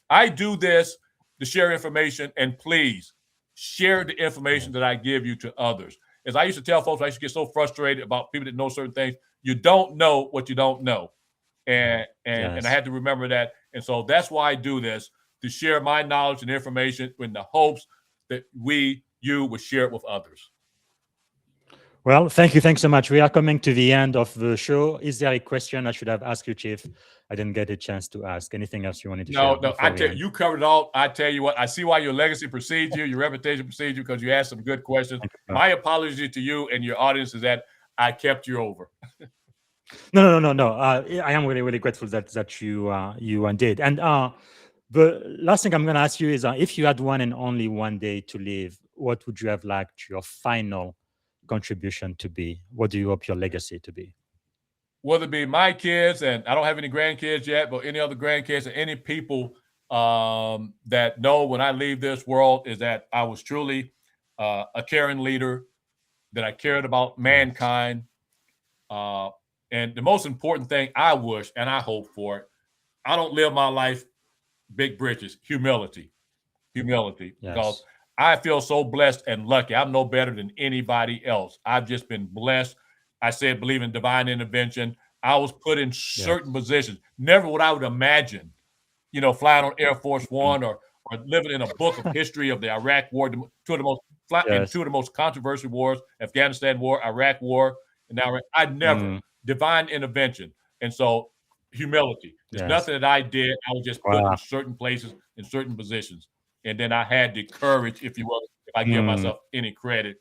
I do this to share information, and please share the information that I give you to others. As I used to tell folks, I used to get so frustrated about people that know certain things. You don't know what you don't know. And I had to remember that. And so that's why I do this, to share my knowledge and information in the hopes that you would share it with others. Well, thank you. Thanks so much. We are coming to the end of the show. Is there a question I should have asked you, Chief? I didn't get a chance to ask. Anything else you wanted to share? No, I tell you, you covered it all. I tell you what, I see why your legacy precedes you, your reputation precedes you, because you asked some good questions. My apology to you and your audience is that I kept you over. No. I am really, really grateful that you did. And the last thing I'm going to ask you is, if you had one and only one day to live, what would you have liked your final contribution to be? What do you hope your legacy to be? Whether it be my kids, and I don't have any grandkids yet, but any other grandkids and any people that know when I leave this world, is that I was truly a caring leader, that I cared about mankind. And the most important thing I wish, and I hope for it, I don't live my life big britches, humility, because I feel so blessed and lucky. I'm no better than anybody else. I've just been blessed. I said, believe in divine intervention. I was put in certain positions. Never would I would imagine, flying on Air Force One or living in a book of history of the Iraq War, two of the most controversial wars, Afghanistan War, Iraq War, and now I never divine intervention. And so humility. There's nothing that I did. I was just put in certain places, in certain positions. And then I had the courage, if you will, if I give myself any credit,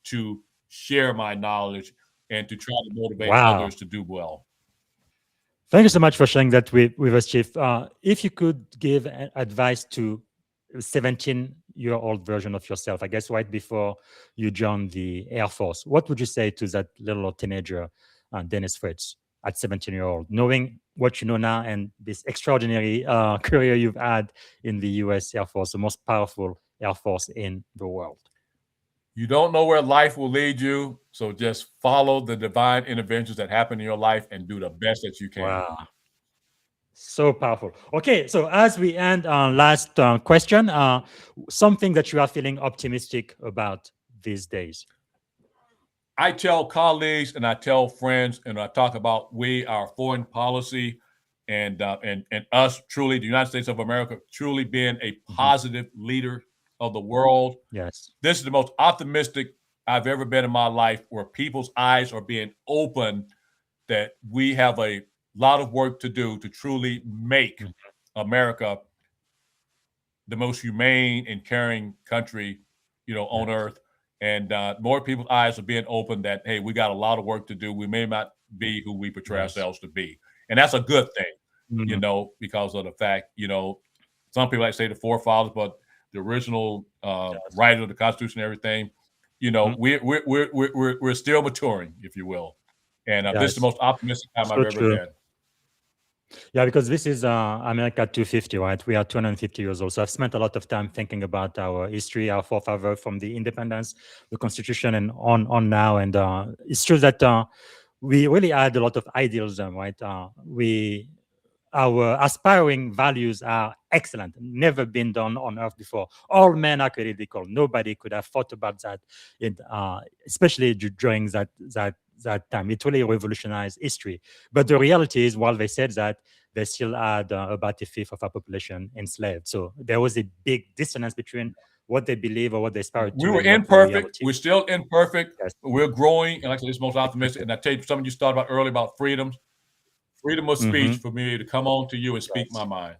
to share my knowledge and to try to motivate others to do well. Thank you so much for sharing that with us, Chief. If you could give advice to a 17-year-old version of yourself, I guess right before you joined the Air Force, what would you say to that little teenager, Dennis Fritz, at 17-year-old, knowing what you know now and this extraordinary career you've had in the U.S. Air Force, the most powerful Air Force in the world? You don't know where life will lead you, so just follow the divine interventions that happen in your life and do the best that you can. Wow. So powerful. Okay, so as we end, last question, something that you are feeling optimistic about these days. I tell colleagues and I tell friends, and I talk about our foreign policy and us truly, the United States of America, truly being a positive leader of the world. Yes. This is the most optimistic I've ever been in my life, where people's eyes are being opened, that we have a lot of work to do to truly make America the most humane and caring country, on earth. And more people's eyes are being opened that, hey, we got a lot of work to do. We may not be who we portray ourselves to be. And that's a good thing, because of the fact, some people like to say the forefathers, but the original writer of the Constitution and everything, we're still maturing, if you will. And this is the most optimistic time I've ever been. Yeah, because this is America 250, right? We are 250 years old. So I've spent a lot of time thinking about our history, our forefathers from the independence, the Constitution, and on now. And it's true that we really had a lot of idealism, right? Our aspiring values are excellent, never been done on Earth before. All men are created equal. Nobody could have thought about that, especially during that time. It really revolutionized history. But the reality is, while they said that, they still had about a fifth of our population enslaved. So there was a big dissonance between what they believe or what they aspire to. We were imperfect. We're still imperfect. Yes. We're growing. And like I said, it's most optimistic. And I tell you, some of you started about earlier about freedom of speech, for me to come on to you and speak my mind.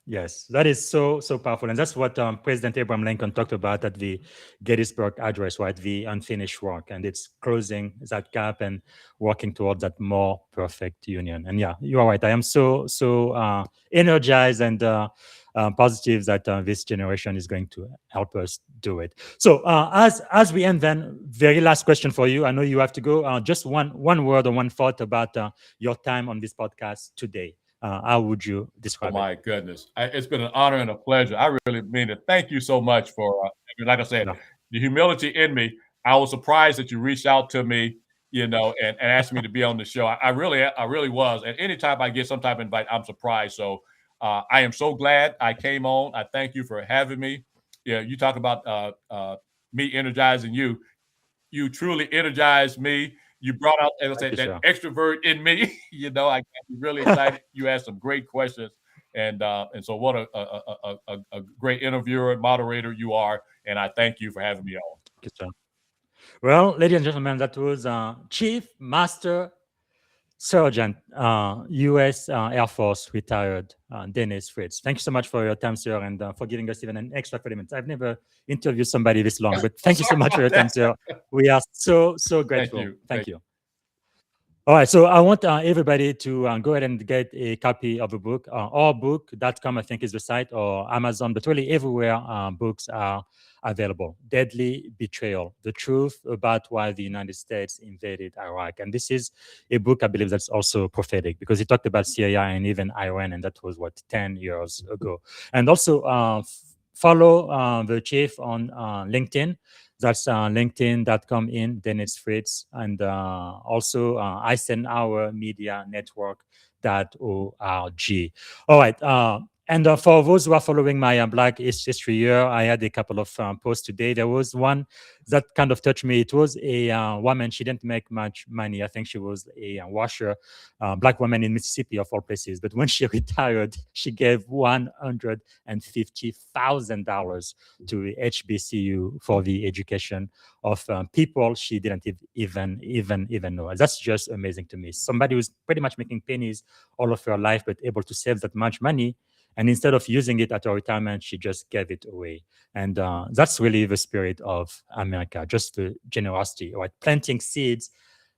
Yes, that is so powerful. And that's what President Abraham Lincoln talked about at the Gettysburg Address, right? The unfinished work. And it's closing that gap and working towards that more perfect union. And yeah, you are right. I am so energized and positive that this generation is going to help us do it. So as we end, then, very last question for you. I know you have to go. Just one word or one thought about your time on this podcast today. How would you describe it? Oh, my goodness. It's been an honor and a pleasure. I really mean it. Thank you so much for, like I said, the humility in me. I was surprised that you reached out to me, and asked me to be on the show. I really was. And anytime I get some type of invite, I'm surprised. So I am so glad I came on. I thank you for having me. Yeah, you talk about me energizing you. You truly energized me. You brought out, as I said, that extrovert in me. I got really excited. You asked some great questions, and so what a great interviewer and moderator you are. And I thank you for having me on. Good job. Well, ladies and gentlemen, that was Chief Master Sergeant, U.S. Air Force retired Dennis Fritz. Thank you so much for your time, sir, and for giving us even an extra 30 minutes. I've never interviewed somebody this long, but thank you so much for your time, sir. We are so grateful. Thank you. Thank you. All right, so I want everybody to go ahead and get a copy of the book. Allbook.com, I think, is the site, or Amazon, but really everywhere books are available. Deadly Betrayal, The Truth About Why the United States Invaded Iraq. And this is a book, I believe, that's also prophetic because it talked about Syria and even Iran, and that was, 10 years ago. And also follow the chief on LinkedIn. That's linkedin.com then it's Fritz, and also Eisenhower Media Network .org. All right. And for those who are following my Black History Year, I had a couple of posts today. There was one that kind of touched me. It was a woman. She didn't make much money. I think she was a washer, Black woman in Mississippi, of all places. But when she retired, she gave $150,000 to HBCU for the education of people she didn't even know. That's just amazing to me. Somebody who's pretty much making pennies all of her life, but able to save that much money. And instead of using it at her retirement, she just gave it away. And that's really the spirit of America, just the generosity, right? Planting seeds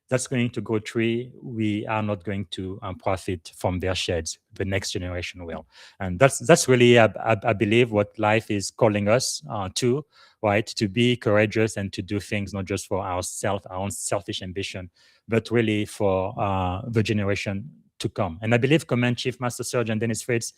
that's going to grow tree. We are not going to profit from their sheds. The next generation will. And that's really, I believe, what life is calling us to, right? To be courageous and to do things not just for our own selfish ambition, but really for the generation to come. And I believe Command Chief Master Sergeant Dennis Fritz,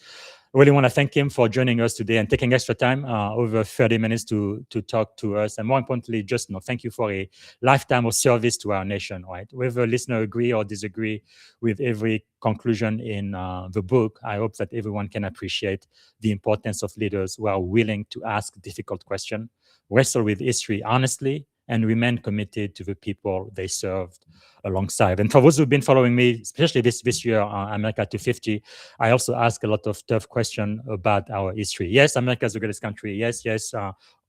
I really want to thank him for joining us today and taking extra time, over 30 minutes to talk to us. And more importantly, just thank you for a lifetime of service to our nation, right? Whether listener agree or disagree with every conclusion in the book, I hope that everyone can appreciate the importance of leaders who are willing to ask difficult questions, wrestle with history honestly, and remain committed to the people they served alongside. And for those who've been following me, especially this year, America 250, I also ask a lot of tough questions about our history. Yes, America is the greatest country. Yes,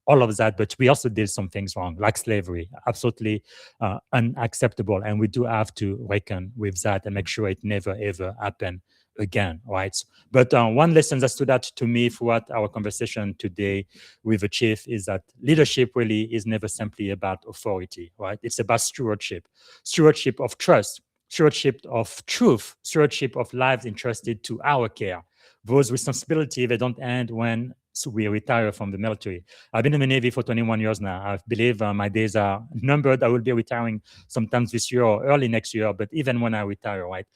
all of that, but we also did some things wrong, like slavery, absolutely unacceptable. And we do have to reckon with that and make sure it never, ever happen again, right? But one lesson that stood out to me throughout our conversation today with the chief is that leadership really is never simply about authority, right? It's about stewardship of trust, stewardship of truth, stewardship of lives entrusted to our care. Those responsibilities, they don't end when we retire from the military. I've been in the Navy for 21 years now. I believe my days are numbered. I will be retiring sometimes this year or early next year, but even when I retire, right?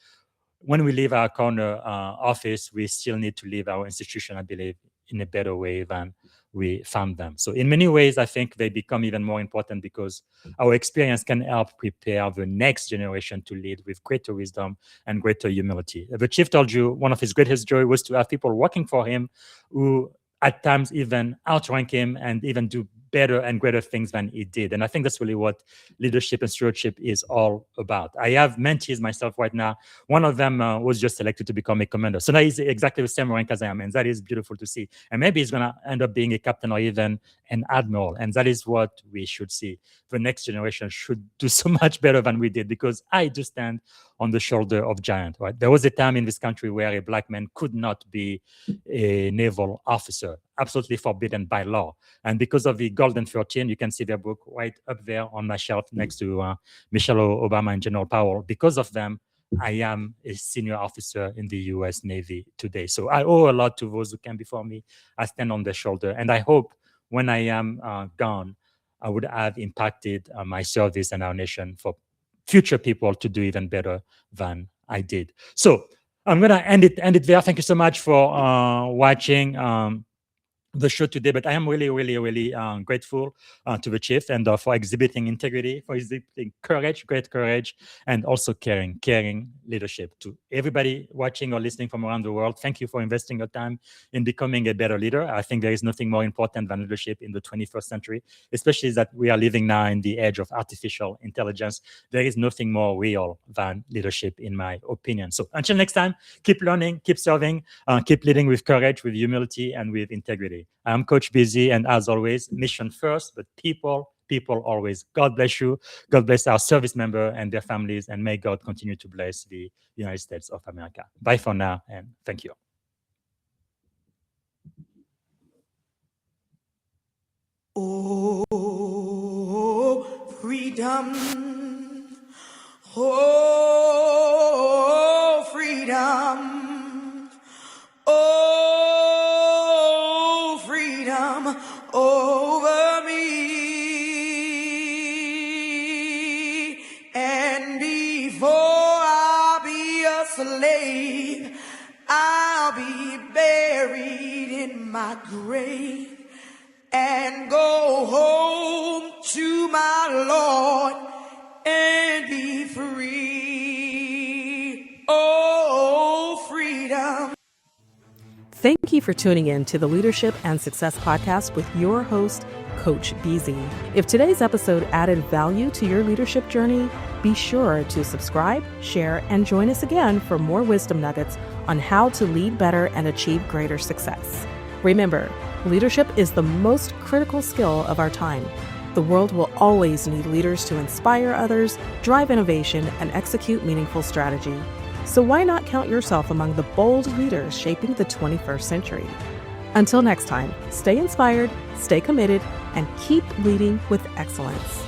When we leave our corner office, we still need to leave our institution, I believe, in a better way than we found them. So in many ways, I think they become even more important because our experience can help prepare the next generation to lead with greater wisdom and greater humility. The chief told you one of his greatest joy was to have people working for him who at times even outrank him and even do better and greater things than he did. And I think that's really what leadership and stewardship is all about. I have mentees myself right now. One of them was just selected to become a commander. So now he's exactly the same rank as I am. And that is beautiful to see. And maybe he's going to end up being a captain or even an admiral. And that is what we should see. The next generation should do so much better than we did because I do stand on the shoulder of giants, right? There was a time in this country where a Black man could not be a naval officer, absolutely forbidden by law. And because of the Golden 13, you can see their book right up there on my shelf next to Michelle Obama and General Powell. Because of them, I am a senior officer in the U.S. Navy today. So I owe a lot to those who came before me. I stand on their shoulder. And I hope when I am gone, I would have impacted my service and our nation for future people to do even better than I did. So I'm going to end it there. Thank you so much for watching the show today, but I am really, really, really grateful to the chief and for exhibiting integrity, for exhibiting courage, great courage, and also caring leadership. To everybody watching or listening from around the world, thank you for investing your time in becoming a better leader. I think there is nothing more important than leadership in the 21st century, especially that we are living now in the age of artificial intelligence. There is nothing more real than leadership, in my opinion. So until next time, keep learning, keep serving, keep leading with courage, with humility, and with integrity. I'm Coach Busy, and as always, mission first, but people always. God bless you. God bless our service member and their families, and may God continue to bless the United States of America. Bye for now, and thank you. Oh, freedom. Oh. slave, I'll be buried in my grave and go home to my Lord and be free. Oh, freedom. Thank you for tuning in to the Leadership and Success Podcast with your host, Coach BZ. If today's episode added value to your leadership journey, be sure to subscribe, share, and join us again for more wisdom nuggets on how to lead better and achieve greater success. Remember, leadership is the most critical skill of our time. The world will always need leaders to inspire others, drive innovation, and execute meaningful strategy. So why not count yourself among the bold leaders shaping the 21st century? Until next time, stay inspired, stay committed, and keep leading with excellence.